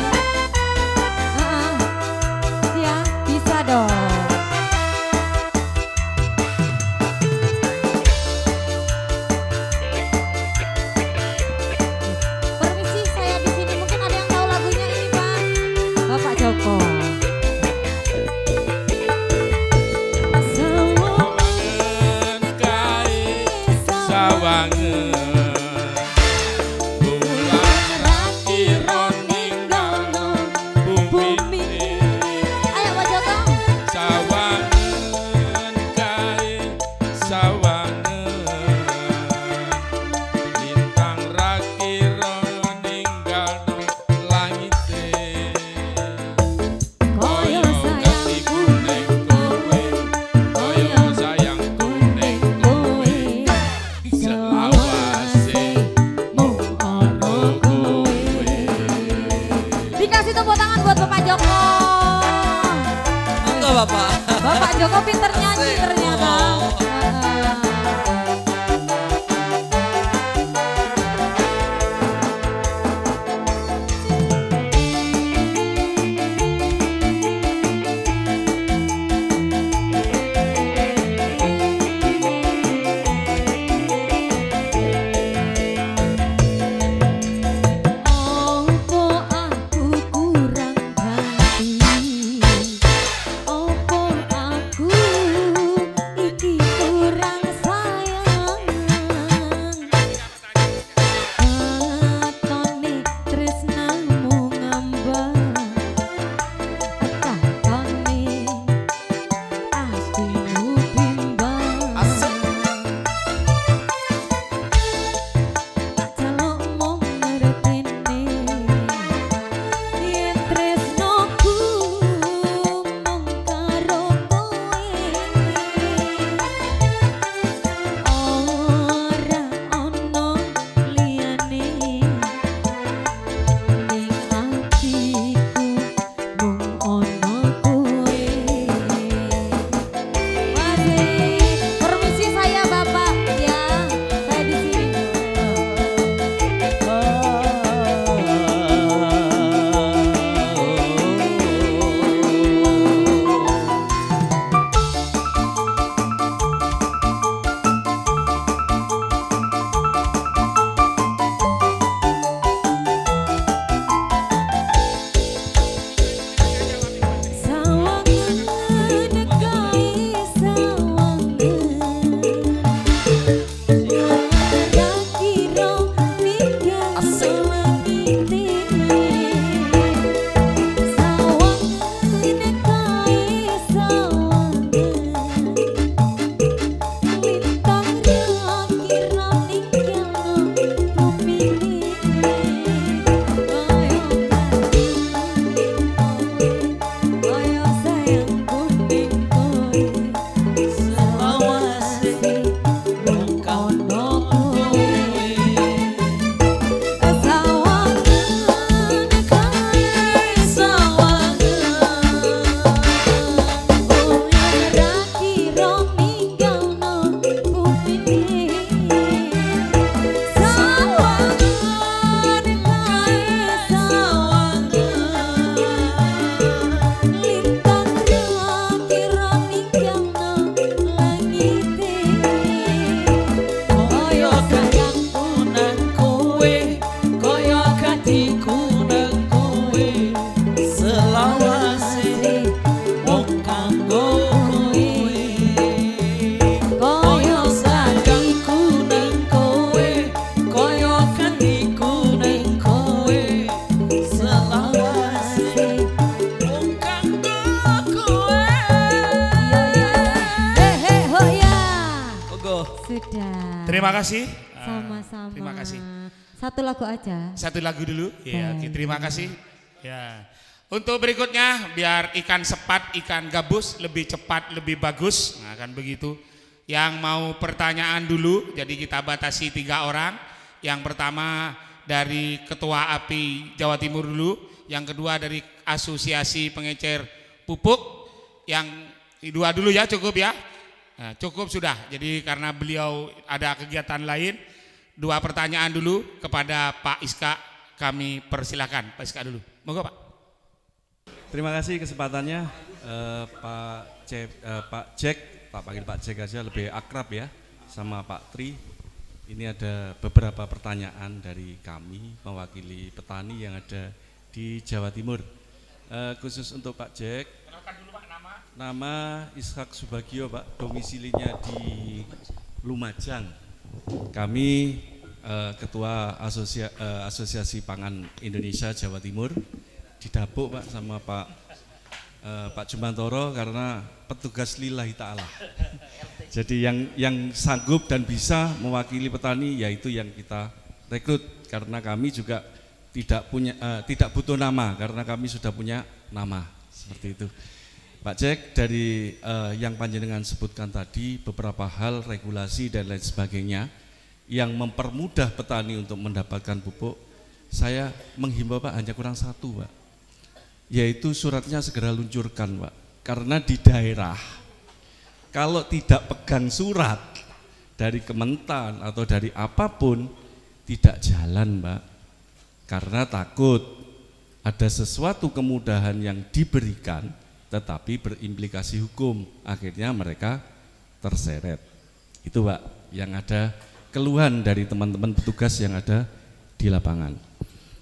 Bapak Joko pinter nyanyi ternyata. Terima kasih. Sama-sama. Terima kasih. Satu lagu aja. Satu lagu dulu. Ya, oke, terima kasih. Ya. Untuk berikutnya biar ikan sepat, ikan gabus lebih cepat, lebih bagus. Nah, kan begitu. Yang mau pertanyaan dulu, jadi kita batasi 3 orang. Yang pertama dari Ketua API Jawa Timur dulu, yang kedua dari Asosiasi Pengecer Pupuk, yang kedua dulu ya, cukup ya. Nah, cukup sudah, jadi karena beliau ada kegiatan lain, 2 pertanyaan dulu kepada Pak Iska, kami persilakan Pak Iska dulu, monggo Pak. Terima kasih kesempatannya Pak Jack, Pak panggil Pak Jack aja lebih akrab ya, sama Pak Tri. Ini ada beberapa pertanyaan dari kami mewakili petani yang ada di Jawa Timur, khusus untuk Pak Jack. Nama Ishak Subagio Pak, domisilinya di Lumajang. Kami Ketua Asosiasi Pangan Indonesia Jawa Timur didapuk Pak sama Pak Jumantoro karena petugas lillahi ta'ala. Jadi yang sanggup dan bisa mewakili petani yaitu yang kita rekrut, karena kami juga tidak butuh nama karena kami sudah punya nama, seperti itu. Pak Jack, dari yang panjenengan sebutkan tadi beberapa hal regulasi dan lain sebagainya yang mempermudah petani untuk mendapatkan pupuk, saya menghimbau Pak hanya kurang satu Pak, yaitu suratnya segera luncurkan Pak, karena di daerah kalau tidak pegang surat dari Kementan atau dari apapun tidak jalan Pak, karena takut ada sesuatu kemudahan yang diberikan tetapi berimplikasi hukum, akhirnya mereka terseret. Itu Pak yang ada keluhan dari teman-teman petugas yang ada di lapangan.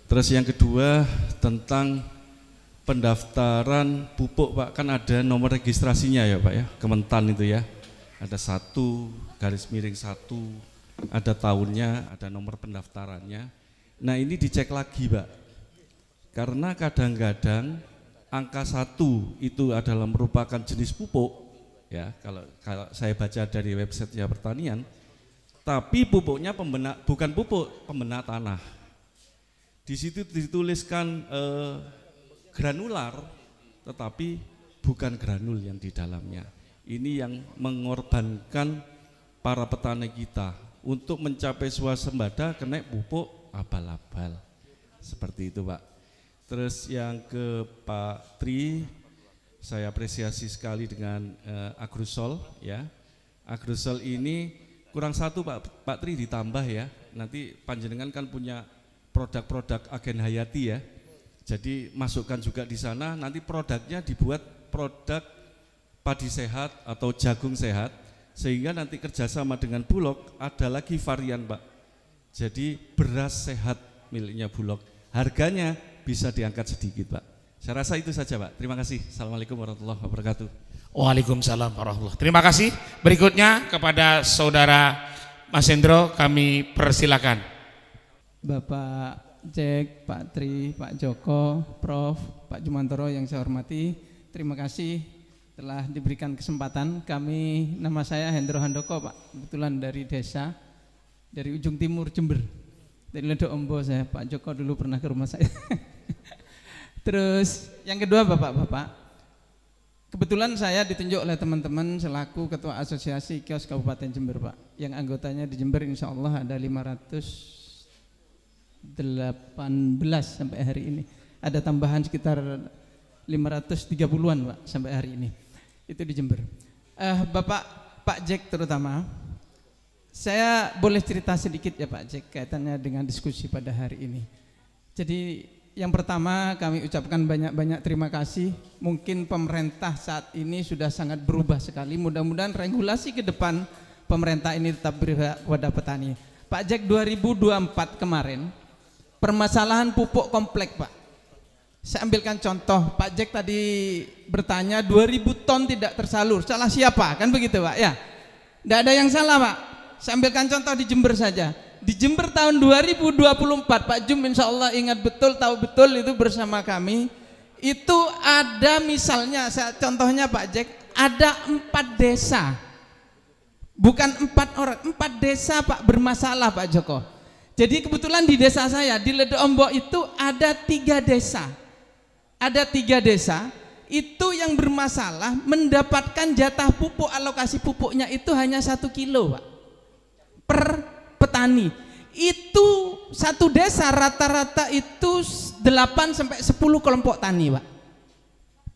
Terus yang kedua tentang pendaftaran pupuk Pak, kan ada nomor registrasinya ya Pak ya, Kementan itu ya, ada 1/1, ada tahunnya, ada nomor pendaftarannya. Nah ini dicek lagi Pak, karena kadang-kadang angka 1 itu adalah merupakan jenis pupuk ya, kalau saya baca dari website ya pertanian, tapi pupuknya bukan pupuk pembena tanah. Di situ dituliskan granular, tetapi bukan granul yang di dalamnya. Ini yang mengorbankan para petani kita untuk mencapai swasembada kena pupuk abal-abal. Seperti itu Pak. Terus yang ke Pak Tri, saya apresiasi sekali dengan Agrosol ya. Agrosol ini kurang satu Pak Tri ditambah ya. Nanti panjenengan kan punya produk-produk agen hayati ya. Jadi masukkan juga di sana, nanti produknya dibuat produk padi sehat atau jagung sehat, sehingga nanti kerjasama dengan Bulog ada lagi varian Pak. Jadi beras sehat miliknya Bulog, harganya bisa diangkat sedikit Pak. Saya rasa itu saja Pak. Terima kasih. Assalamualaikum warahmatullahi wabarakatuh. Waalaikumsalam warahmatullahi wabarakatuh. Terima kasih. Berikutnya kepada Saudara Mas Hendro kami persilakan. Bapak Jack, Pak Tri, Pak Joko, Prof, Pak Jumantoro yang saya hormati, terima kasih telah diberikan kesempatan. Nama saya Hendro Handoko Pak, kebetulan dari desa, dari ujung timur Jember, dari Ledok Ombo saya. Pak Joko dulu pernah ke rumah saya. Terus yang kedua Bapak-bapak, kebetulan saya ditunjuk oleh teman-teman selaku Ketua Asosiasi Kios Kabupaten Jember Pak, yang anggotanya di Jember insya Allah ada 518 sampai hari ini. Ada tambahan sekitar 530-an Pak sampai hari ini. Itu di Jember. Pak Jack terutama, saya boleh cerita sedikit ya Pak Jack kaitannya dengan diskusi pada hari ini. Jadi yang pertama kami ucapkan banyak-banyak terima kasih. Mungkin pemerintah saat ini sudah sangat berubah sekali. Mudah-mudahan regulasi ke depan pemerintah ini tetap berpihak kepada petani. Pak Jack 2024 kemarin permasalahan pupuk kompleks Pak. Saya ambilkan contoh, Pak Jack tadi bertanya 2000 ton tidak tersalur, salah siapa? Kan begitu Pak ya? Tidak ada yang salah Pak. Saya ambilkan contoh di Jember saja. Di Jember tahun 2024 Pak Jum insya Allah ingat betul, tahu betul itu bersama kami. Itu ada misalnya, contohnya Pak Jack, ada 4 desa. Bukan 4 orang, 4 desa Pak bermasalah Pak Joko. Jadi kebetulan di desa saya, di Ledok Ombo itu ada 3 desa. Ada 3 desa, itu yang bermasalah mendapatkan jatah pupuk, alokasi pupuknya itu hanya 1 kilo Pak, per petani. Itu satu desa rata-rata itu 8 sampai 10 kelompok tani Pak,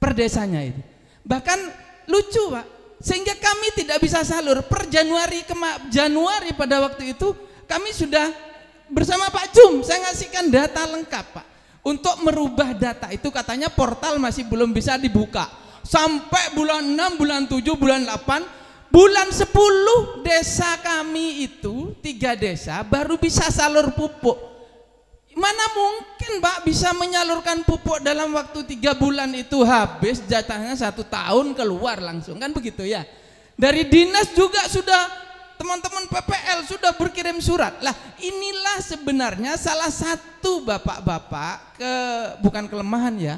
per desanya itu. Bahkan lucu Pak, sehingga kami tidak bisa salur per Januari pada waktu itu kami sudah bersama Pak Jum, saya ngasihkan data lengkap Pak. Untuk merubah data itu katanya portal masih belum bisa dibuka sampai bulan 6, bulan 7, bulan 8, bulan 10 desa kami itu 3 desa baru bisa salur pupuk. Mana mungkin Pak bisa menyalurkan pupuk dalam waktu 3 bulan itu habis, jatahnya 1 tahun keluar langsung, kan begitu ya. Dari dinas juga sudah teman-teman PPL sudah berkirim surat. Lah inilah sebenarnya salah satu bapak-bapak bukan kelemahan ya.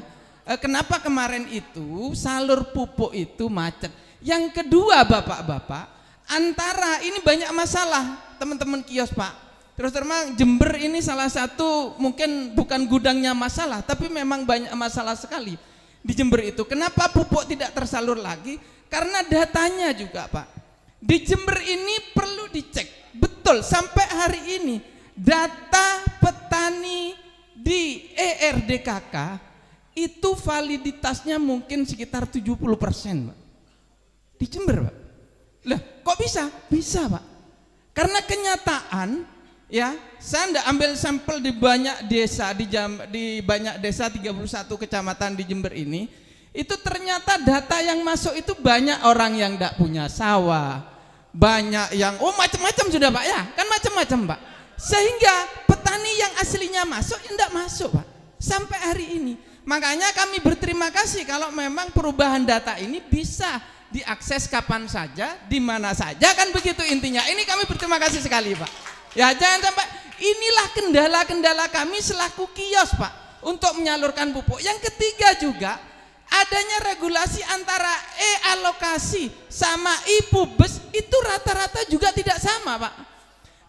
Kenapa kemarin itu salur pupuk itu macet. Yang kedua bapak-bapak, antara ini banyak masalah teman-teman kios Pak. Terus terang Jember ini salah satu mungkin bukan gudangnya masalah, tapi memang banyak masalah sekali di Jember itu. Kenapa pupuk tidak tersalur lagi? Karena datanya juga Pak. Di Jember ini perlu dicek betul sampai hari ini data petani di ERDKK itu validitasnya mungkin sekitar 70%, Pak. Di Jember, Pak. Lah, kok bisa? Bisa, Pak. Karena kenyataan, ya, saya ndak ambil sampel di banyak desa di banyak desa 31 kecamatan di Jember ini, itu ternyata data yang masuk itu banyak orang yang ndak punya sawah, banyak yang macam-macam sudah, Pak, ya, kan macam-macam, Pak. Sehingga petani yang aslinya masuk, ndak masuk, Pak, sampai hari ini. Makanya kami berterima kasih kalau memang perubahan data ini bisa diakses kapan saja, di mana saja, kan begitu intinya. Ini kami berterima kasih sekali, Pak. Ya, jangan sampai inilah kendala-kendala kami selaku kios, Pak, untuk menyalurkan pupuk. Yang ketiga juga adanya regulasi antara e-alokasi sama IPUBES itu rata-rata juga tidak sama, Pak.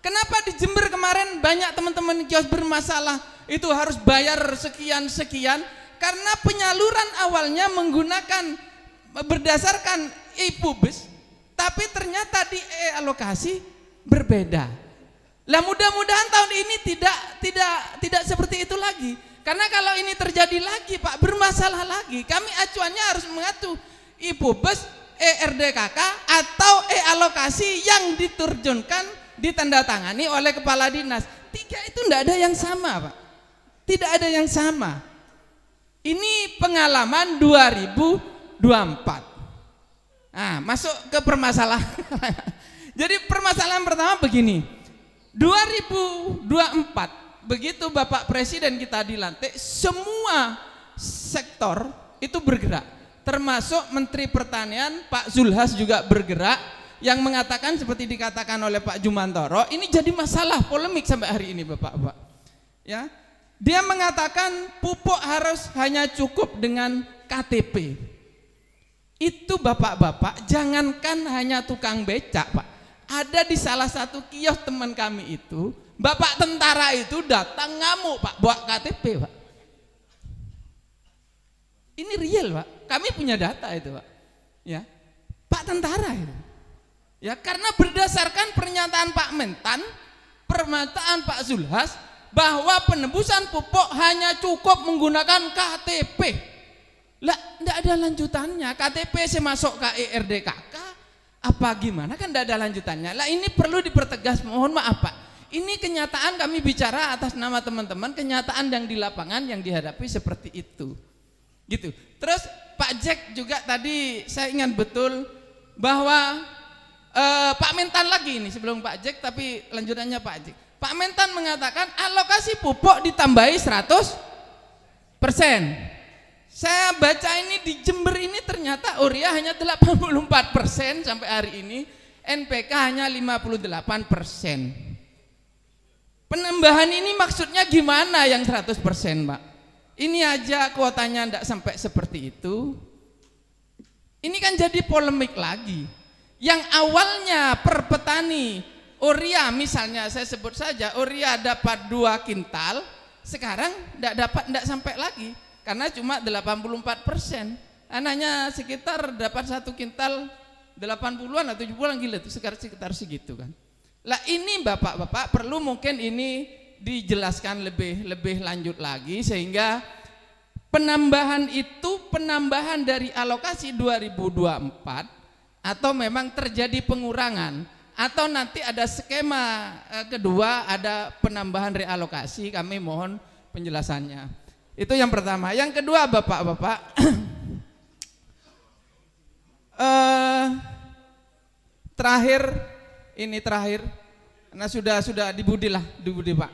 Kenapa di Jember kemarin banyak teman-teman kios bermasalah itu harus bayar sekian-sekian? Karena penyaluran awalnya menggunakan berdasarkan IPUBES, tapi ternyata di alokasi berbeda. Lah mudah-mudahan tahun ini tidak seperti itu lagi. Karena kalau ini terjadi lagi, Pak, bermasalah lagi. Kami acuannya harus mengacu IPUBES, ERDKK atau alokasi yang diterjunkan ditandatangani oleh kepala dinas. Tiga itu tidak ada yang sama, Pak. Tidak ada yang sama. Ini pengalaman 2024. Nah, masuk ke permasalahan. Jadi permasalahan pertama begini. 2024 begitu Bapak Presiden kita dilantik, semua sektor itu bergerak. Termasuk Menteri Pertanian Pak Zulhas juga bergerak, yang mengatakan seperti dikatakan oleh Pak Jumantoro, ini jadi masalah polemik sampai hari ini, Bapak-bapak. Ya. Dia mengatakan pupuk harus hanya cukup dengan KTP. Itu Bapak-bapak, jangankan hanya tukang becak, Pak. Ada di salah satu kios teman kami itu, Bapak tentara itu datang ngamuk, Pak, bawa KTP, Pak. Ini real, Pak. Kami punya data itu, Pak. Ya. Pak tentara itu. Ya, karena berdasarkan pernyataan Pak Mentan, pernyataan Pak Zulhas, bahwa penebusan pupuk hanya cukup menggunakan KTP. Lah, enggak ada lanjutannya. KTP saya masuk ke ERDKK apa gimana, kan enggak ada lanjutannya. Lah ini perlu dipertegas, mohon maaf, Pak. Ini kenyataan, kami bicara atas nama teman-teman, kenyataan yang di lapangan yang dihadapi seperti itu. Gitu. Terus Pak Jack juga tadi saya ingat betul bahwa Pak Mentan lagi ini sebelum Pak Jack, tapi lanjutannya Pak Jack. Pak Mentan mengatakan alokasi pupuk ditambahi 100%. Saya baca ini di Jember ini ternyata urea hanya 84% sampai hari ini, NPK hanya 58%. Penambahan ini maksudnya gimana yang 100%, Pak? Ini aja kuotanya enggak sampai seperti itu. Ini kan jadi polemik lagi. Yang awalnya per petani urea misalnya saya sebut saja urea dapat 2 kintal, sekarang enggak sampai lagi karena cuma 84%. Hanya sekitar dapat 1 kintal 80-an atau 70-an, gila itu sekitar segitu kan. Lah ini Bapak-bapak perlu mungkin ini dijelaskan lebih lanjut lagi, sehingga penambahan itu penambahan dari alokasi 2024 atau memang terjadi pengurangan, atau nanti ada skema kedua, ada penambahan realokasi, kami mohon penjelasannya. Itu yang pertama. Yang kedua Bapak-bapak, terakhir, karena sudah dibudi Pak.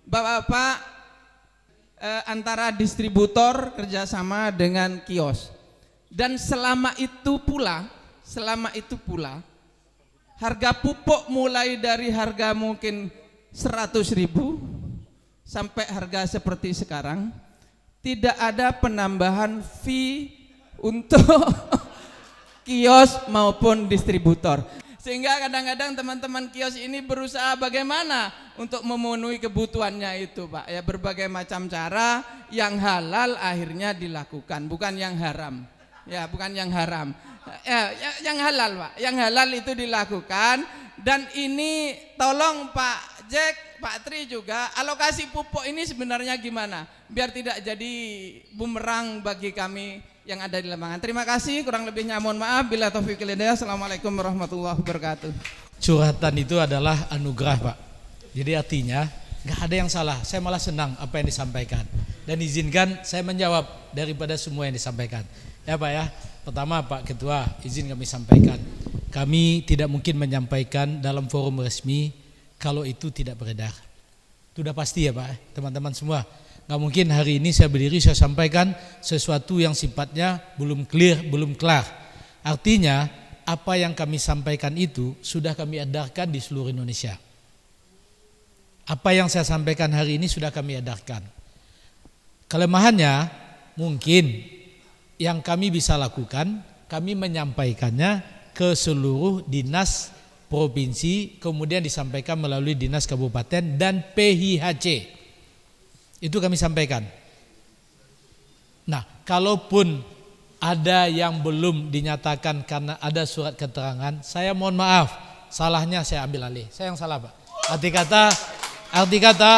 Bapak-bapak, antara distributor kerjasama dengan kios, dan selama itu pula harga pupuk mulai dari harga mungkin 100.000 sampai harga seperti sekarang, tidak ada penambahan fee untuk kios maupun distributor. Sehingga kadang-kadang teman-teman kios ini berusaha bagaimana untuk memenuhi kebutuhannya itu, Pak. Ya, berbagai macam cara yang halal akhirnya dilakukan, bukan yang haram. Ya, bukan yang haram. Ya, yang halal, Pak. Yang halal itu dilakukan. Dan ini tolong Pak Jack, Pak Tri juga, alokasi pupuk ini sebenarnya gimana? Biar tidak jadi bumerang bagi kami yang ada di lapangan. Terima kasih, kurang lebihnya mohon maaf. Bila taufiq wal hidayah. Assalamualaikum warahmatullahi wabarakatuh. Curhatan itu adalah anugerah, Pak. Jadi artinya nggak ada yang salah. Saya malah senang apa yang disampaikan. Dan izinkan saya menjawab daripada semua yang disampaikan. Ya Pak ya. Pertama Pak Ketua, izin kami sampaikan. Kami tidak mungkin menyampaikan dalam forum resmi kalau itu tidak beredar. Itu udah pasti ya Pak, teman-teman semua. Nggak mungkin hari ini saya berdiri saya sampaikan sesuatu yang sifatnya belum clear, belum kelar. Artinya apa yang kami sampaikan itu sudah kami edarkan di seluruh Indonesia. Apa yang saya sampaikan hari ini sudah kami edarkan. Kelemahannya mungkin yang kami bisa lakukan, kami menyampaikannya ke seluruh dinas provinsi, kemudian disampaikan melalui dinas kabupaten dan PHIC. Itu kami sampaikan. Nah, kalaupun ada yang belum dinyatakan karena ada surat keterangan, saya mohon maaf, salahnya saya ambil alih. Saya yang salah Pak. Arti kata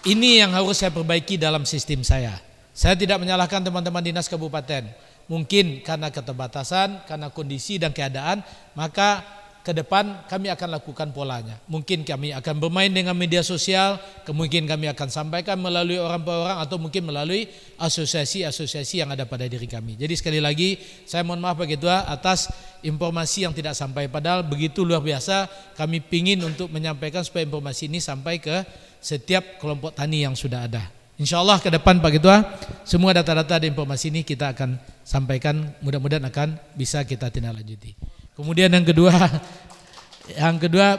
ini yang harus saya perbaiki dalam sistem saya. Saya tidak menyalahkan teman-teman dinas kabupaten. Mungkin karena keterbatasan, karena kondisi dan keadaan, maka ke depan kami akan lakukan polanya. Mungkin kami akan bermain dengan media sosial, kemungkinan kami akan sampaikan melalui orang per orang atau mungkin melalui asosiasi-asosiasi yang ada pada diri kami. Jadi sekali lagi saya mohon maaf Pak Ketua atas informasi yang tidak sampai, padahal begitu luar biasa kami pingin untuk menyampaikan supaya informasi ini sampai ke setiap kelompok tani yang sudah ada. Insya Allah ke depan Pak Ketua semua data-data dan informasi ini kita akan sampaikan, mudah-mudahan akan bisa kita tindak lanjuti. Kemudian yang kedua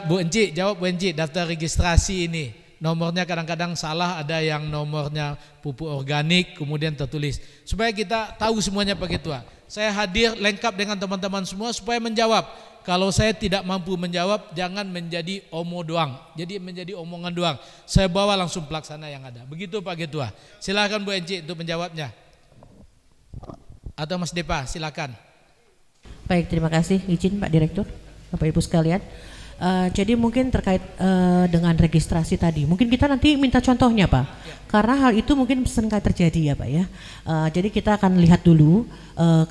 Bu Enci, jawab Bu Enci, daftar registrasi ini nomornya kadang-kadang salah, ada yang nomornya pupuk organik kemudian tertulis. Supaya kita tahu semuanya Pak Ketua, saya hadir lengkap dengan teman-teman semua supaya menjawab. Kalau saya tidak mampu menjawab, jangan menjadi omo doang, jadi menjadi omongan doang. Saya bawa langsung pelaksana yang ada. Begitu Pak Ketua. Silakan Bu Enci untuk menjawabnya. Atau Mas Depa, silakan. Baik, terima kasih. Izin Pak Direktur, Bapak Ibu sekalian. Jadi mungkin terkait dengan registrasi tadi, mungkin kita nanti minta contohnya Pak, karena hal itu mungkin seringkali terjadi ya Pak ya. Jadi kita akan lihat dulu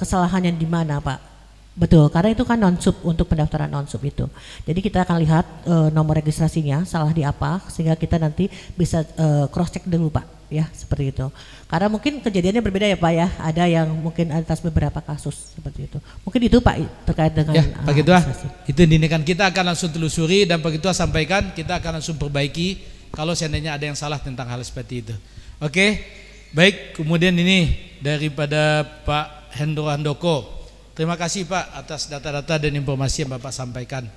kesalahannya di mana Pak. Betul, karena itu kan non-sub untuk pendaftaran non-sub itu. Jadi kita akan lihat nomor registrasinya salah di apa, sehingga kita nanti bisa cross check dulu Pak ya, seperti itu. Karena mungkin kejadiannya berbeda ya Pak ya, ada yang mungkin atas beberapa kasus seperti itu. Mungkin itu Pak terkait dengan ya, Pak Ketua, itu dindikan kita akan langsung telusuri dan Pak Ketua sampaikan, kita akan langsung perbaiki kalau seandainya ada yang salah tentang hal seperti itu. Oke, baik. Kemudian ini daripada Pak Hendro Handoko. Terima kasih Pak atas data-data dan informasi yang Bapak sampaikan.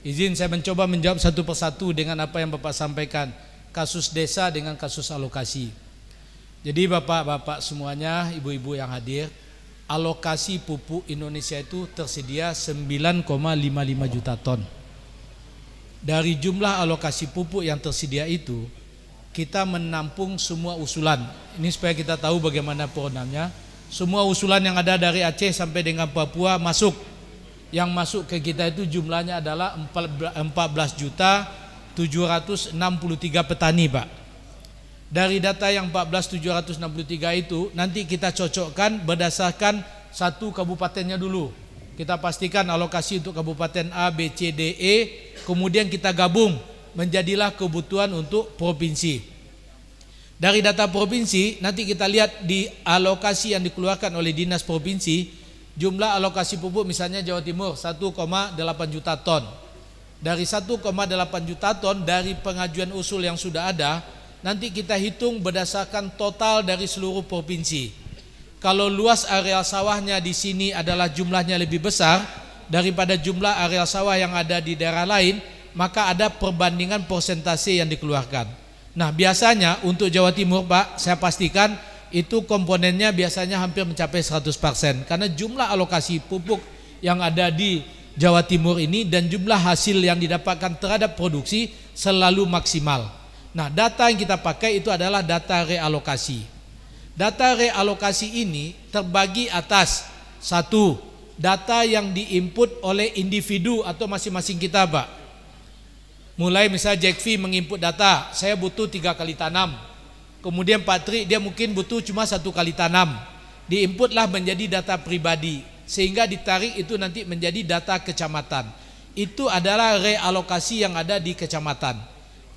Izin saya mencoba menjawab satu persatu dengan apa yang Bapak sampaikan, kasus desa dengan kasus alokasi. Jadi Bapak-bapak semuanya, ibu-ibu yang hadir, alokasi pupuk Indonesia itu tersedia 9,55 juta ton. Dari jumlah alokasi pupuk yang tersedia itu, kita menampung semua usulan. Ini supaya kita tahu bagaimana programnya. Semua usulan yang ada dari Aceh sampai dengan Papua masuk. Yang masuk ke kita itu jumlahnya adalah 14.763 petani Pak. Dari data yang 14.763 itu nanti kita cocokkan berdasarkan satu kabupatennya dulu. Kita pastikan alokasi untuk kabupaten A, B, C, D, E, kemudian kita gabung menjadilah kebutuhan untuk provinsi. Dari data provinsi nanti kita lihat di alokasi yang dikeluarkan oleh dinas provinsi, jumlah alokasi pupuk misalnya Jawa Timur 1,8 juta ton. Dari 1,8 juta ton dari pengajuan usul yang sudah ada, nanti kita hitung berdasarkan total dari seluruh provinsi. Kalau luas areal sawahnya di sini adalah jumlahnya lebih besar, daripada jumlah areal sawah yang ada di daerah lain, maka ada perbandingan persentase yang dikeluarkan. Nah, biasanya untuk Jawa Timur, Pak, saya pastikan itu komponennya biasanya hampir mencapai 100%, karena jumlah alokasi pupuk yang ada di Jawa Timur ini dan jumlah hasil yang didapatkan terhadap produksi selalu maksimal. Nah, data yang kita pakai itu adalah data realokasi. Data realokasi ini terbagi atas satu, data yang diinput oleh individu atau masing-masing kita, Pak. Mulai misalnya Jack V menginput data, saya butuh 3 kali tanam. Kemudian Pak Tri dia mungkin butuh cuma 1 kali tanam. Diinputlah menjadi data pribadi, sehingga ditarik itu nanti menjadi data kecamatan. Itu adalah realokasi yang ada di kecamatan.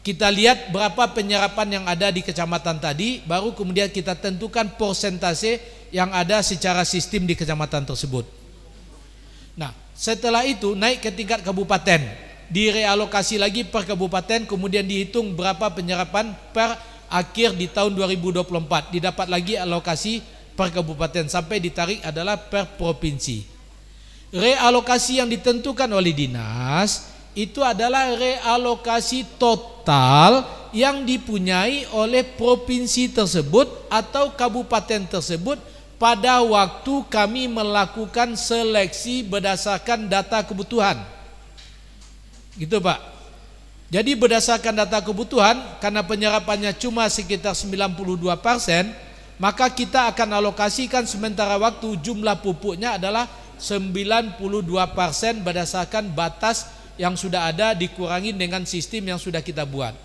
Kita lihat berapa penyerapan yang ada di kecamatan tadi, baru kemudian kita tentukan persentase yang ada secara sistem di kecamatan tersebut. Nah, setelah itu naik ke tingkat kabupaten, direalokasi lagi per kabupaten, kemudian dihitung berapa penyerapan per akhir di tahun 2024, didapat lagi alokasi per kabupaten sampai ditarik adalah per provinsi. Realokasi yang ditentukan oleh dinas itu adalah realokasi total yang dipunyai oleh provinsi tersebut atau kabupaten tersebut pada waktu kami melakukan seleksi berdasarkan data kebutuhan. Gitu, Pak. Jadi berdasarkan data kebutuhan, karena penyerapannya cuma sekitar 92%, maka kita akan alokasikan sementara waktu jumlah pupuknya adalah 92% berdasarkan batas yang sudah ada dikurangi dengan sistem yang sudah kita buat.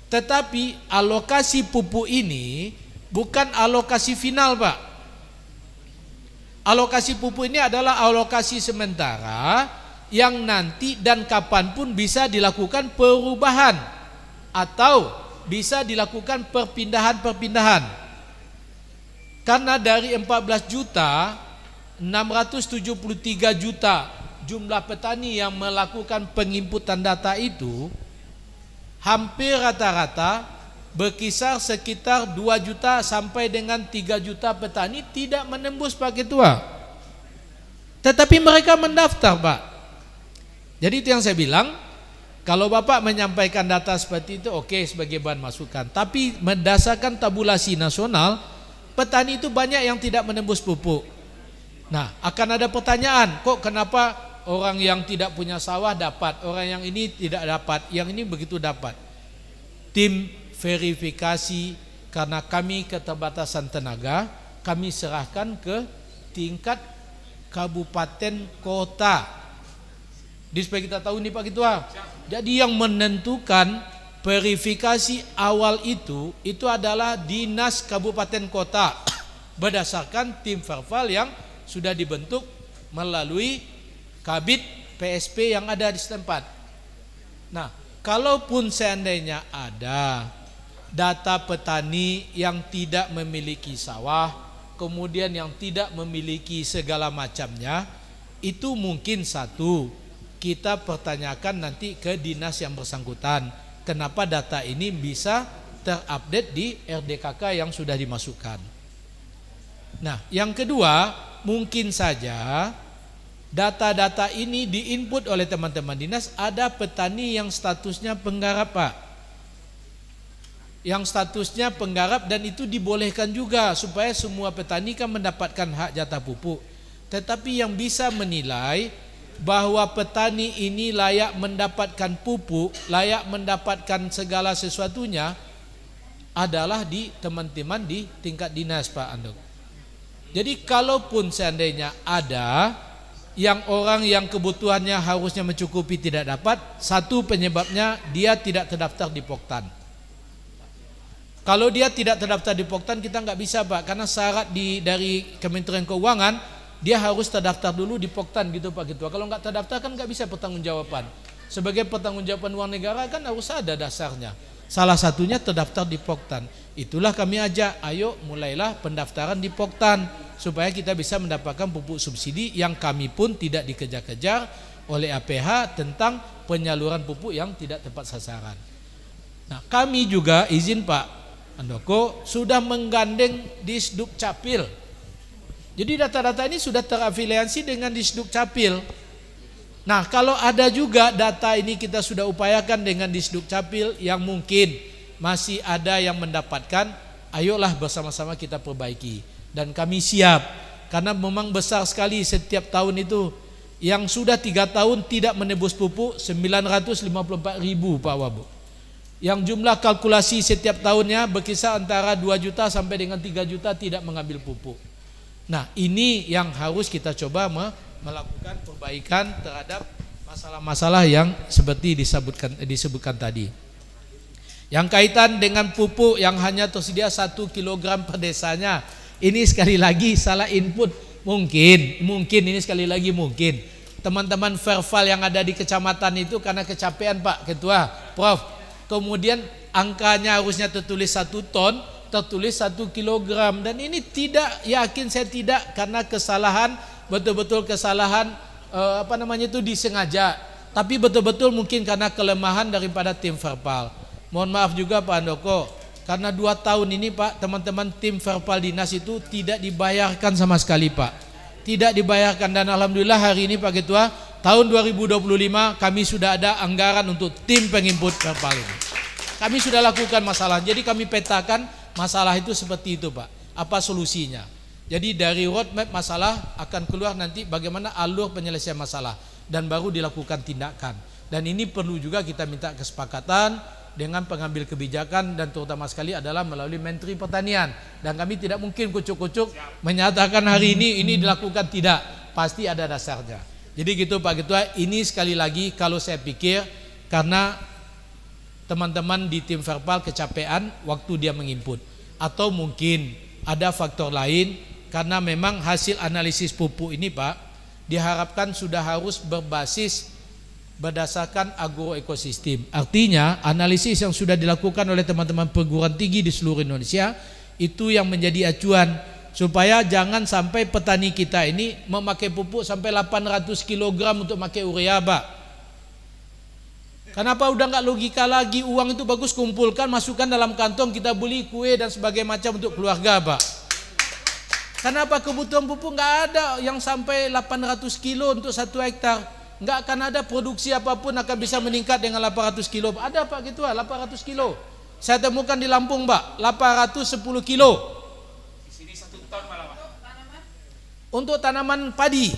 Tetapi alokasi pupuk ini bukan alokasi final, Pak. Alokasi pupuk ini adalah alokasi sementara yang nanti dan kapanpun bisa dilakukan perubahan atau bisa dilakukan perpindahan-perpindahan. Karena dari 14 juta 673 juta jumlah petani yang melakukan penginputan data itu, hampir rata-rata berkisar sekitar 2 juta sampai dengan 3 juta petani tidak menembus paket tua. Tetapi mereka mendaftar, Pak. Jadi itu yang saya bilang, kalau Bapak menyampaikan data seperti itu oke, sebagai bahan masukan. Tapi berdasarkan tabulasi nasional, petani itu banyak yang tidak menembus pupuk. Nah, akan ada pertanyaan, kok kenapa orang yang tidak punya sawah dapat, orang yang ini tidak dapat, yang ini begitu dapat. Tim verifikasi, karena kami keterbatasan tenaga, kami serahkan ke tingkat kabupaten kota. Di supaya kita tahu nih Pak Ketua. Jadi yang menentukan verifikasi awal itu adalah dinas kabupaten kota berdasarkan tim verval yang sudah dibentuk melalui kabit PSP yang ada di setempat. Nah, kalaupun seandainya ada data petani yang tidak memiliki sawah, kemudian yang tidak memiliki segala macamnya, itu mungkin satu, kita pertanyakan nanti ke dinas yang bersangkutan, kenapa data ini bisa terupdate di RDKK yang sudah dimasukkan. Nah, yang kedua, mungkin saja data-data ini diinput oleh teman-teman dinas, ada petani yang statusnya penggarap, Pak. Yang statusnya penggarap, dan itu dibolehkan juga supaya semua petani kan mendapatkan hak jatah pupuk. Tetapi yang bisa menilai bahwa petani ini layak mendapatkan pupuk, layak mendapatkan segala sesuatunya adalah di teman-teman di tingkat dinas, Pak Andok. Jadi kalaupun seandainya ada yang orang yang kebutuhannya harusnya mencukupi tidak dapat, satu penyebabnya dia tidak terdaftar di Poktan. Kalau dia tidak terdaftar di Poktan, kita nggak bisa, Pak, karena syarat dari Kementerian Keuangan dia harus terdaftar dulu di Poktan gitu, Pak Ketua. Kalau nggak terdaftar kan nggak bisa pertanggungjawaban. Sebagai pertanggungjawaban uang negara kan harus ada dasarnya. Salah satunya terdaftar di Poktan. Itulah kami ajak, ayo mulailah pendaftaran di Poktan supaya kita bisa mendapatkan pupuk subsidi yang kami pun tidak dikejar-kejar oleh APH tentang penyaluran pupuk yang tidak tepat sasaran. Nah, kami juga izin Pak Andoko sudah menggandeng Disduk Capil. Jadi data-data ini sudah terafiliasi dengan Disduk Capil. Nah, kalau ada juga data ini kita sudah upayakan dengan Disduk Capil yang mungkin masih ada yang mendapatkan, ayolah bersama-sama kita perbaiki. Dan kami siap, karena memang besar sekali setiap tahun itu. Yang sudah 3 tahun tidak menebus pupuk 954.000 Pak Wabu. Yang jumlah kalkulasi setiap tahunnya berkisar antara 2 juta sampai dengan 3 juta tidak mengambil pupuk. Nah, ini yang harus kita coba melakukan perbaikan terhadap masalah-masalah yang seperti disebutkan tadi. Yang kaitan dengan pupuk yang hanya tersedia 1 kg per desanya, ini sekali lagi salah input. Mungkin ini sekali lagi mungkin teman-teman verbal yang ada di kecamatan itu karena kecapean Pak Ketua, Prof. Kemudian angkanya harusnya tertulis 1 ton, tertulis 1 kilogram, dan ini tidak, yakin saya tidak, karena kesalahan, betul-betul kesalahan disengaja, tapi betul-betul mungkin karena kelemahan daripada tim verbal. Mohon maaf juga Pak Andoko, karena 2 tahun ini Pak, teman-teman tim verbal dinas itu tidak dibayarkan sama sekali Pak, tidak dibayarkan. Dan alhamdulillah hari ini Pak Ketua, tahun 2025 kami sudah ada anggaran untuk tim penginput verbal ini. Kami sudah lakukan masalah, jadi kami petakan masalah itu seperti itu Pak, apa solusinya. Jadi dari roadmap masalah akan keluar nanti bagaimana alur penyelesaian masalah, dan baru dilakukan tindakan. Dan ini perlu juga kita minta kesepakatan dengan pengambil kebijakan, dan terutama sekali adalah melalui Menteri Pertanian. Dan kami tidak mungkin kucuk-kucuk menyatakan hari ini dilakukan, tidak, pasti ada dasarnya. Jadi gitu Pak Ketua, ini sekali lagi kalau saya pikir karena teman-teman di tim verbal kecapean waktu dia menginput, atau mungkin ada faktor lain, karena memang hasil analisis pupuk ini Pak diharapkan sudah harus berbasis berdasarkan agroekosistem. Artinya analisis yang sudah dilakukan oleh teman-teman perguruan tinggi di seluruh Indonesia itu yang menjadi acuan, supaya jangan sampai petani kita ini memakai pupuk sampai 800 kg untuk pakai urea Pak. Kenapa udah nggak logika lagi, uang itu bagus kumpulkan, masukkan dalam kantong, kita beli kue dan sebagainya macam untuk keluarga Pak. Kenapa kebutuhan pupuk nggak ada yang sampai 800 kilo untuk 1 hektar? Nggak akan ada produksi apapun akan bisa meningkat dengan 800 kilo. Ada Pak Ketua, 800 kilo. Saya temukan di Lampung Pak, 810 kilo. Di sini 1 ton malah Pak. Untuk tanaman padi.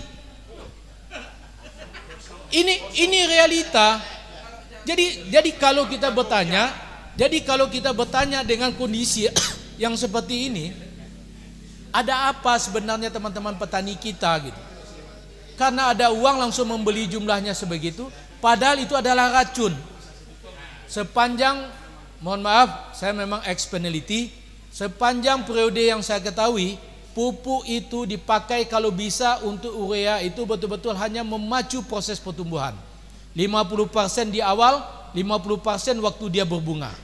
Ini realita. Jadi kalau kita bertanya dengan kondisi yang seperti ini, ada apa sebenarnya teman-teman petani kita gitu? Karena ada uang langsung membeli jumlahnya sebegitu, padahal itu adalah racun. Sepanjang, mohon maaf, saya memang ex-peneliti, sepanjang periode yang saya ketahui, pupuk itu dipakai kalau bisa untuk urea itu betul-betul hanya memacu proses pertumbuhan. 50% di awal, 50% waktu dia berbunga.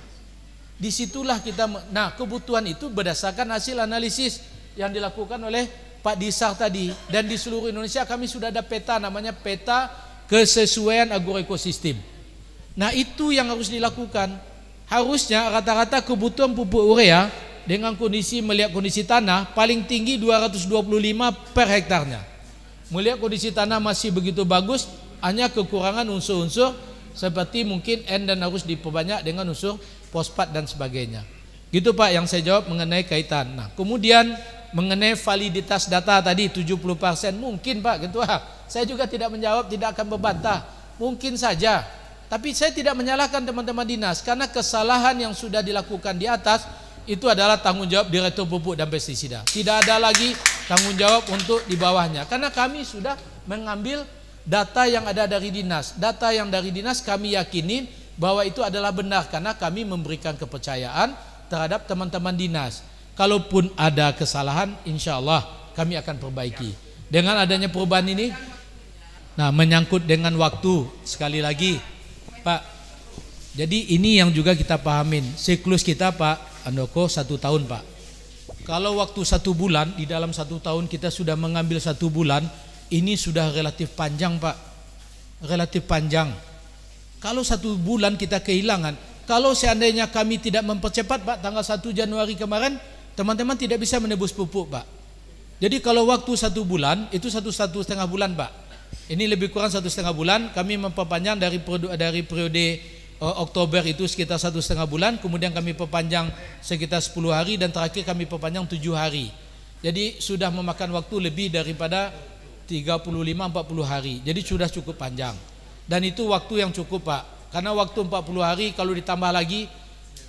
Disitulah kita, nah kebutuhan itu berdasarkan hasil analisis yang dilakukan oleh Pak Disar tadi, dan di seluruh Indonesia kami sudah ada peta, namanya peta kesesuaian agroekosistem. Nah itu yang harus dilakukan. Harusnya rata-rata kebutuhan pupuk urea dengan kondisi, melihat kondisi tanah paling tinggi 225 per hektarnya. Melihat kondisi tanah masih begitu bagus, hanya kekurangan unsur-unsur seperti mungkin N dan harus diperbanyak dengan unsur fosfat dan sebagainya. Gitu Pak yang saya jawab mengenai kaitan. Nah kemudian mengenai validitas data tadi 70%, mungkin Pak Ketua, saya juga tidak menjawab, tidak akan membantah, mungkin saja. Tapi saya tidak menyalahkan teman-teman dinas, karena kesalahan yang sudah dilakukan di atas itu adalah tanggung jawab Direktur Pupuk dan Pestisida. Tidak ada lagi tanggung jawab untuk di bawahnya, karena kami sudah mengambil data yang ada dari dinas. Data yang dari dinas kami yakinin bahwa itu adalah benar, karena kami memberikan kepercayaan terhadap teman-teman dinas. Kalaupun ada kesalahan, insya Allah kami akan perbaiki. Dengan adanya perubahan ini, nah menyangkut dengan waktu, sekali lagi Pak, jadi ini yang juga kita pahamin. Siklus kita Pak Andoko 1 tahun Pak. Kalau waktu 1 bulan, di dalam 1 tahun kita sudah mengambil 1 bulan, ini sudah relatif panjang Pak. Relatif panjang. Kalau 1 bulan kita kehilangan, kalau seandainya kami tidak mempercepat Pak, tanggal 1 Januari kemarin, teman-teman tidak bisa menebus pupuk Pak. Jadi kalau waktu 1 bulan, itu 1,5 bulan Pak. Ini lebih kurang 1,5 bulan. Kami memperpanjang dari periode Oktober itu sekitar 1,5 bulan, kemudian kami perpanjang sekitar 10 hari, dan terakhir kami perpanjang 7 hari. Jadi sudah memakan waktu lebih daripada 35-40 hari. Jadi sudah cukup panjang. Dan itu waktu yang cukup, Pak. Karena waktu 40 hari kalau ditambah lagi,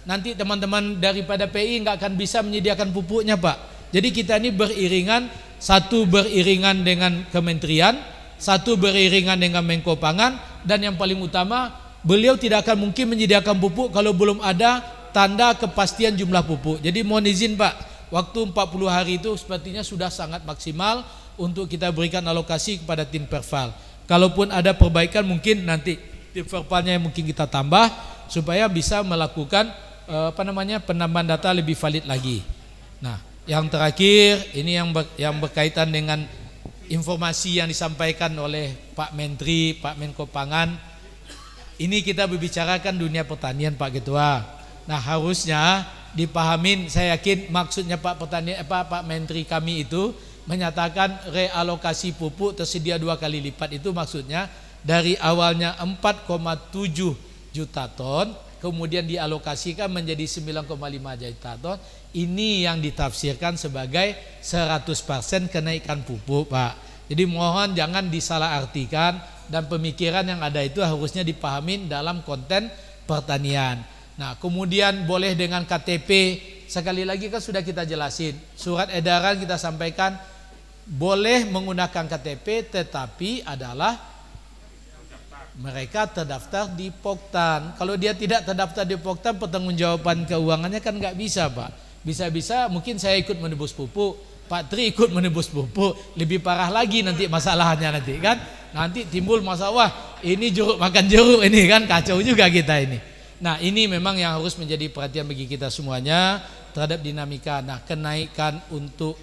nanti teman-teman daripada PI nggak akan bisa menyediakan pupuknya, Pak. Jadi kita ini beriringan, satu beriringan dengan kementerian, satu beriringan dengan Menko Pangan, dan yang paling utama, beliau tidak akan mungkin menyediakan pupuk kalau belum ada tanda kepastian jumlah pupuk. Jadi mohon izin, Pak, waktu 40 hari itu sepertinya sudah sangat maksimal untuk kita berikan alokasi kepada tim Perval. Kalaupun ada perbaikan mungkin nanti tim Pervalnya yang mungkin kita tambah supaya bisa melakukan penambahan data lebih valid lagi. Nah, yang terakhir ini yang berkaitan dengan informasi yang disampaikan oleh Pak Menteri, Pak Menko Pangan. Ini kita berbicarakan dunia pertanian, Pak Ketua. Nah, harusnya dipahamin, saya yakin maksudnya Pak Menteri kami itu menyatakan realokasi pupuk tersedia 2 kali lipat. Itu maksudnya dari awalnya 4,7 juta ton, kemudian dialokasikan menjadi 9,5 juta ton. Ini yang ditafsirkan sebagai 100% kenaikan pupuk, Pak. Jadi mohon jangan disalahartikan, dan pemikiran yang ada itu harusnya dipahamin dalam konten pertanian. Nah, kemudian boleh dengan KTP, sekali lagi kan sudah kita jelasin, surat edaran kita sampaikan boleh menggunakan KTP, tetapi adalah mereka terdaftar di Poktan. Kalau dia tidak terdaftar di Poktan, pertanggungjawaban keuangannya kan nggak bisa, Pak. Bisa-bisa mungkin saya ikut menebus pupuk, Pak Tri ikut menebus pupuk, lebih parah lagi nanti masalahnya nanti kan. Nanti timbul masalah, ini jeruk makan jeruk ini kan, kacau juga kita ini. Nah, ini memang yang harus menjadi perhatian bagi kita semuanya terhadap dinamika. Nah, kenaikan untuk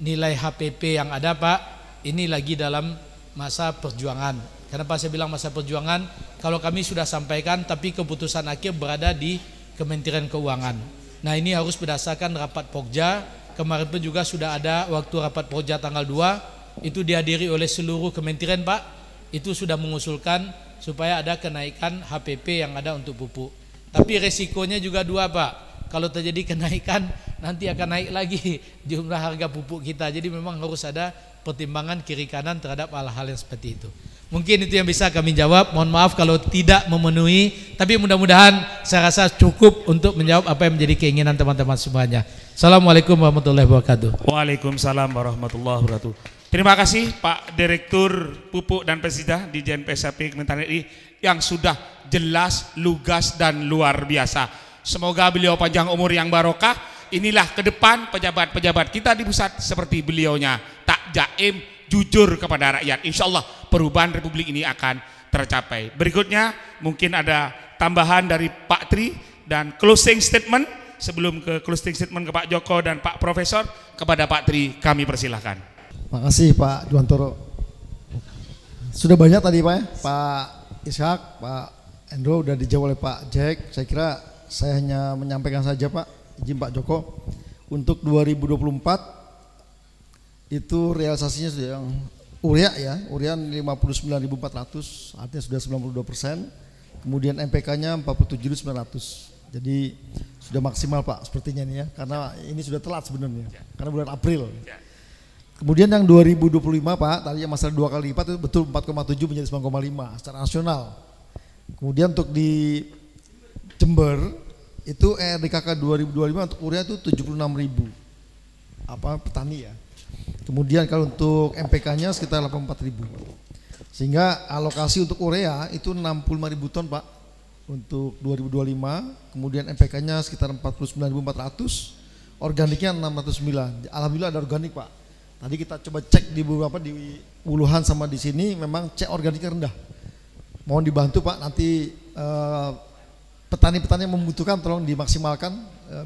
nilai HPP yang ada, Pak, ini lagi dalam masa perjuangan. Kenapa saya bilang masa perjuangan? Kalau kami sudah sampaikan, tapi keputusan akhir berada di Kementerian Keuangan. Nah, ini harus berdasarkan rapat Pokja. Kemarin pun juga sudah ada waktu rapat Pokja tanggal 2, itu dihadiri oleh seluruh kementerian, Pak. Itu sudah mengusulkan supaya ada kenaikan HPP yang ada untuk pupuk. Tapi resikonya juga 2, Pak. Kalau terjadi kenaikan, nanti akan naik lagi jumlah harga pupuk kita. Jadi memang harus ada pertimbangan kiri kanan terhadap hal-hal yang seperti itu. Mungkin itu yang bisa kami jawab. Mohon maaf kalau tidak memenuhi, tapi mudah-mudahan saya rasa cukup untuk menjawab apa yang menjadi keinginan teman-teman semuanya. Assalamualaikum warahmatullahi wabarakatuh. Waalaikumsalam warahmatullahi wabarakatuh. Terima kasih Pak Direktur Pupuk dan Pestisida di JNPSAP Kementerian RI yang sudah jelas, lugas, dan luar biasa. Semoga beliau panjang umur yang barokah. Inilah ke depan pejabat-pejabat kita di pusat seperti beliaunya, tak jaim, jujur kepada rakyat. Insya Allah perubahan Republik ini akan tercapai. Berikutnya mungkin ada tambahan dari Pak Tri dan closing statement. Sebelum ke closing statement ke Pak Joko dan Pak Profesor, kepada Pak Tri kami persilahkan. Makasih Pak Juwantoro. Sudah banyak tadi Pak ya, Pak Ishak, Pak Endro udah dijawab oleh Pak Jack. Saya kira saya hanya menyampaikan saja Pak, izin Pak Joko. Untuk 2024 itu realisasinya sudah yang urea ya, urea 59.400, artinya sudah 92%. Kemudian MPK-nya 47.900. Jadi sudah maksimal Pak sepertinya nih ya, karena ini sudah telat sebenarnya, karena bulan April. Kemudian yang 2025 Pak, tadi yang masalah 2 kali lipat itu betul 4,7 menjadi 9,5 secara nasional. Kemudian untuk di Jember itu RDKK 2025 untuk urea itu 76.000 petani ya. Kemudian kalau untuk MPK-nya sekitar 84.000. Sehingga alokasi untuk urea itu 65.000 ton Pak untuk 2025. Kemudian MPK-nya sekitar 49.400, organiknya 609. Alhamdulillah ada organik Pak. Tadi kita coba cek di beberapa di Wuhan sama di sini memang cek organiknya rendah. Mohon dibantu Pak, nanti petani-petani yang membutuhkan tolong dimaksimalkan.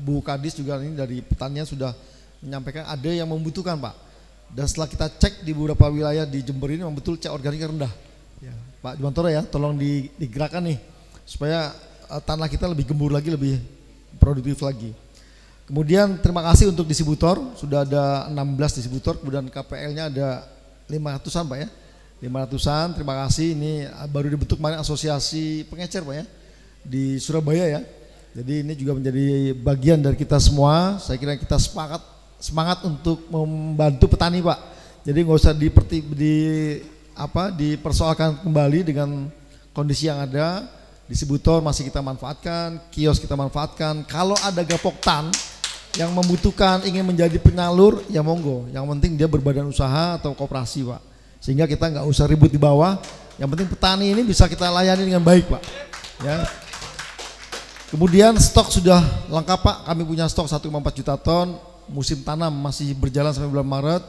Bu Kadis juga ini dari petaninya sudah menyampaikan ada yang membutuhkan Pak. Dan setelah kita cek di beberapa wilayah di Jember ini memang betul cek organiknya rendah. Ya, Pak Juwantoro ya, tolong digerakkan nih supaya tanah kita lebih gembur lagi, lebih produktif lagi. Kemudian terima kasih untuk distributor, sudah ada 16 distributor, kemudian KPL-nya ada 500-an Pak ya, 500-an. Terima kasih. Ini baru dibentuk kemarin asosiasi pengecer Pak ya di Surabaya ya. Jadi ini juga menjadi bagian dari kita semua. Saya kira kita semangat untuk membantu petani Pak. Jadi nggak usah dipersoalkan kembali dengan kondisi yang ada. Distributor masih kita manfaatkan, kios kita manfaatkan. Kalau ada gapoktan yang membutuhkan ingin menjadi penyalur, ya monggo. Yang penting dia berbadan usaha atau koperasi Pak. Sehingga kita nggak usah ribut di bawah. Yang penting petani ini bisa kita layani dengan baik Pak. Ya. Kemudian stok sudah lengkap Pak. Kami punya stok 1,4 juta ton. Musim tanam masih berjalan sampai bulan Maret.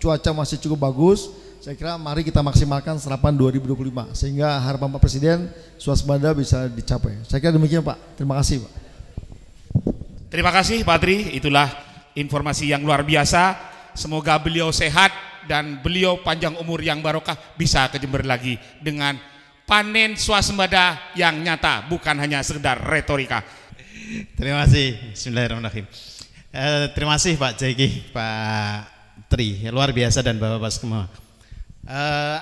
Cuaca masih cukup bagus. Saya kira mari kita maksimalkan serapan 2025 sehingga harapan Pak Presiden swasembada bisa dicapai. Saya kira demikian Pak. Terima kasih Pak. Terima kasih Pak Tri, itulah informasi yang luar biasa. Semoga beliau sehat dan beliau panjang umur yang barokah, bisa ke Jember lagi dengan panen swasembada yang nyata, bukan hanya sekedar retorika. Terima kasih. Bismillahirrahmanirrahim. Terima kasih Pak Jeki, Pak Tri, luar biasa, dan Bapak-Bapak semua.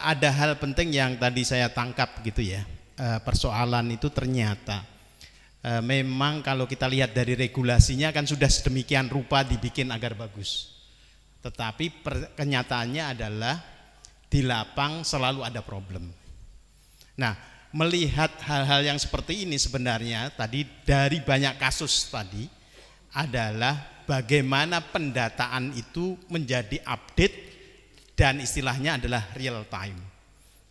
Ada hal penting yang tadi saya tangkap gitu ya. Persoalan itu ternyata memang kalau kita lihat dari regulasinya kan sudah sedemikian rupa dibikin agar bagus. Tetapi kenyataannya adalah di lapang selalu ada problem. Nah, melihat hal-hal yang seperti ini sebenarnya tadi dari banyak kasus tadi adalah bagaimana pendataan itu menjadi update dan istilahnya adalah real time,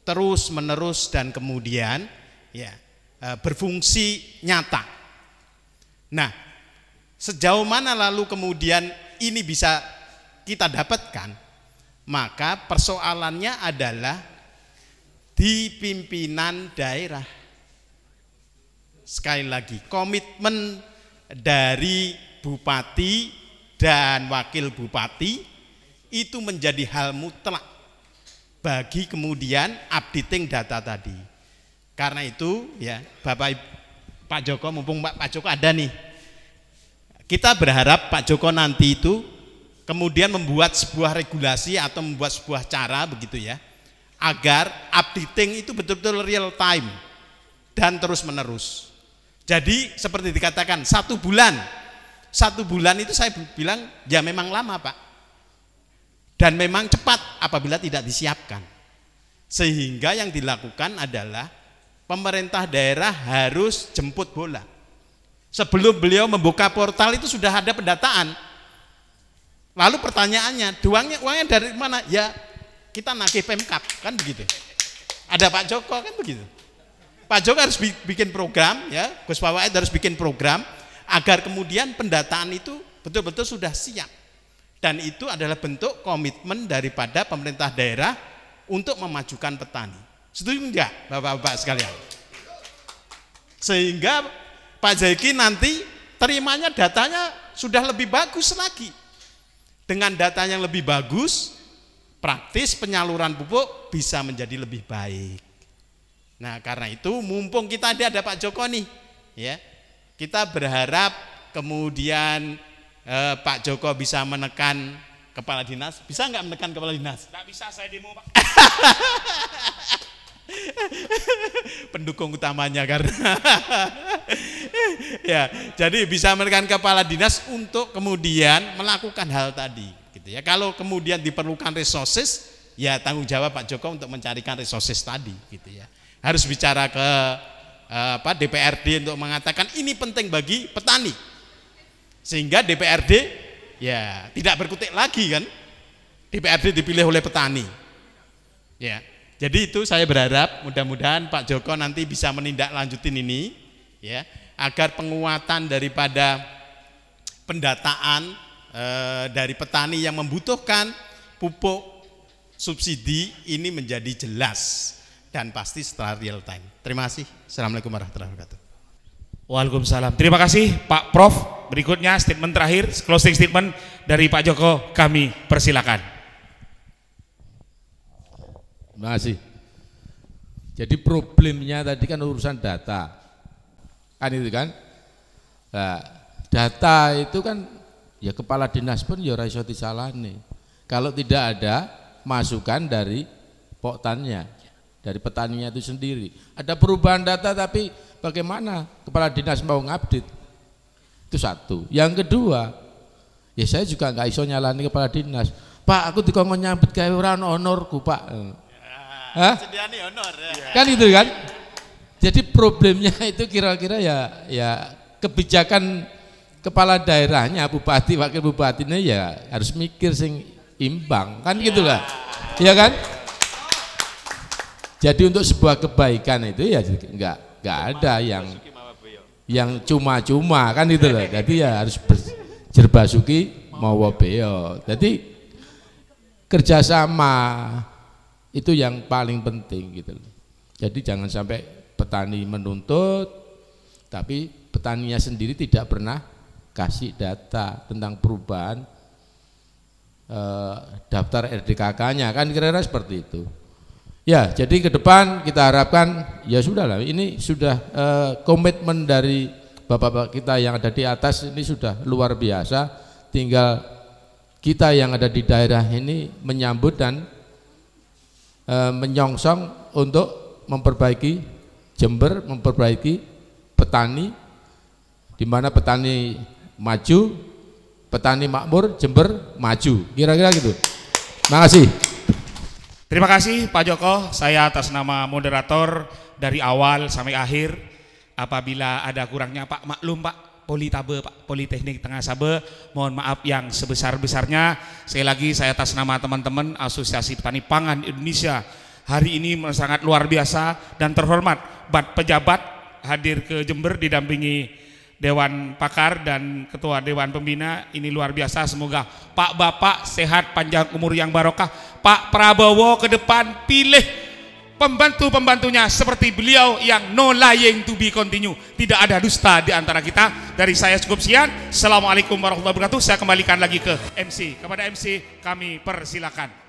terus menerus, dan kemudian ya berfungsi nyata. Nah, sejauh mana lalu kemudian ini bisa kita dapatkan? Maka persoalannya adalah di pimpinan daerah. Sekali lagi, komitmen dari bupati dan wakil bupati itu menjadi hal mutlak bagi kemudian updating data tadi. Karena itu ya Pak Joko, mumpung Pak Joko ada nih, kita berharap Pak Joko nanti itu kemudian membuat sebuah regulasi atau membuat sebuah cara begitu ya, agar updating itu betul-betul real time dan terus menerus. Jadi seperti dikatakan 1 bulan itu saya bilang ya memang lama Pak, dan memang cepat apabila tidak disiapkan. Sehingga yang dilakukan adalah pemerintah daerah harus jemput bola. Sebelum beliau membuka portal itu sudah ada pendataan. Lalu pertanyaannya, uangnya dari mana? Ya kita nagih Pemkab, kan begitu. Ada Pak Joko kan begitu. Pak Joko harus bikin program ya, Gus Fawait harus bikin program agar kemudian pendataan itu betul-betul sudah siap. Dan itu adalah bentuk komitmen daripada pemerintah daerah untuk memajukan petani. Setuju enggak Bapak-bapak sekalian? Sehingga Pak Jeki nanti terimanya datanya sudah lebih bagus lagi. Dengan data yang lebih bagus, praktis penyaluran pupuk bisa menjadi lebih baik. Nah, karena itu mumpung kita ada Pak Joko nih, ya, kita berharap kemudian Pak Joko bisa menekan kepala dinas. Bisa nggak menekan kepala dinas? Nggak bisa, saya demo Pak. Pendukung utamanya karena ya, jadi bisa menekan kepala dinas untuk kemudian melakukan hal tadi, gitu ya. Kalau kemudian diperlukan resources, ya tanggung jawab Pak Joko untuk mencarikan resources tadi, gitu ya. Harus bicara ke DPRD untuk mengatakan ini penting bagi petani. Sehingga DPRD ya tidak berkutik lagi kan, DPRD dipilih oleh petani ya. Jadi itu saya berharap mudah-mudahan Pak Joko nanti bisa menindaklanjutin ini ya, agar penguatan daripada pendataan dari petani yang membutuhkan pupuk subsidi ini menjadi jelas dan pasti setelah real time. Terima kasih. Assalamualaikum warahmatullahi wabarakatuh. Waalaikumsalam. Terima kasih Pak Prof. Berikutnya statement terakhir, closing statement dari Pak Joko, kami persilakan. Terima kasih. Jadi problemnya tadi kan urusan data, kan itu kan. Nah, data itu kan ya kepala dinas pun ya ora iso disalahne. Kalau tidak ada masukan dari poktannya, dari petaninya itu sendiri. Ada perubahan data tapi bagaimana kepala dinas mau ngupdate? Itu satu. Yang kedua, ya saya juga nggak iso nyalani kepala dinas. Pak, aku dikongkon nyambut gawe ora ono honorku, Pak. Hah? Sediani honor ya. Kan itu kan? Jadi problemnya itu kira-kira ya kebijakan kepala daerahnya, bupati, wakil bupatinya ya harus mikir sing imbang, kan gitulah. Ya kan? Jadi untuk sebuah kebaikan itu ya enggak ada yang cuma-cuma, kan gitu loh. Jadi ya harus jerbasuki mawa beo. Jadi kerjasama itu yang paling penting gitu loh. Jadi jangan sampai petani menuntut tapi petaninya sendiri tidak pernah kasih data tentang perubahan daftar RDKK-nya, kan kira-kira seperti itu. Ya, jadi ke depan kita harapkan ya sudahlah, ini sudah komitmen dari bapak-bapak kita yang ada di atas ini sudah luar biasa, tinggal kita yang ada di daerah ini menyambut dan menyongsong untuk memperbaiki Jember, memperbaiki petani, di mana petani maju, petani makmur, Jember maju, kira-kira gitu. Terima kasih. Terima kasih Pak Joko, saya atas nama moderator dari awal sampai akhir. Apabila ada kurangnya Pak, maklum Pak, Politabe, Pak, Politeknik Tengah Sabe, mohon maaf yang sebesar-besarnya. Sekali lagi saya atas nama teman-teman Asosiasi Petani Pangan Indonesia, hari ini sangat luar biasa dan terhormat pejabat hadir ke Jember didampingi Dewan Pakar dan Ketua Dewan Pembina. Ini luar biasa, semoga Pak Bapak sehat, panjang umur yang barokah. Pak Prabowo ke depan pilih pembantu-pembantunya seperti beliau yang no lying to be continue, tidak ada dusta di antara kita. Dari saya cukup sekian. Assalamualaikum warahmatullahi wabarakatuh. Saya kembalikan lagi ke MC. Kepada MC kami persilakan.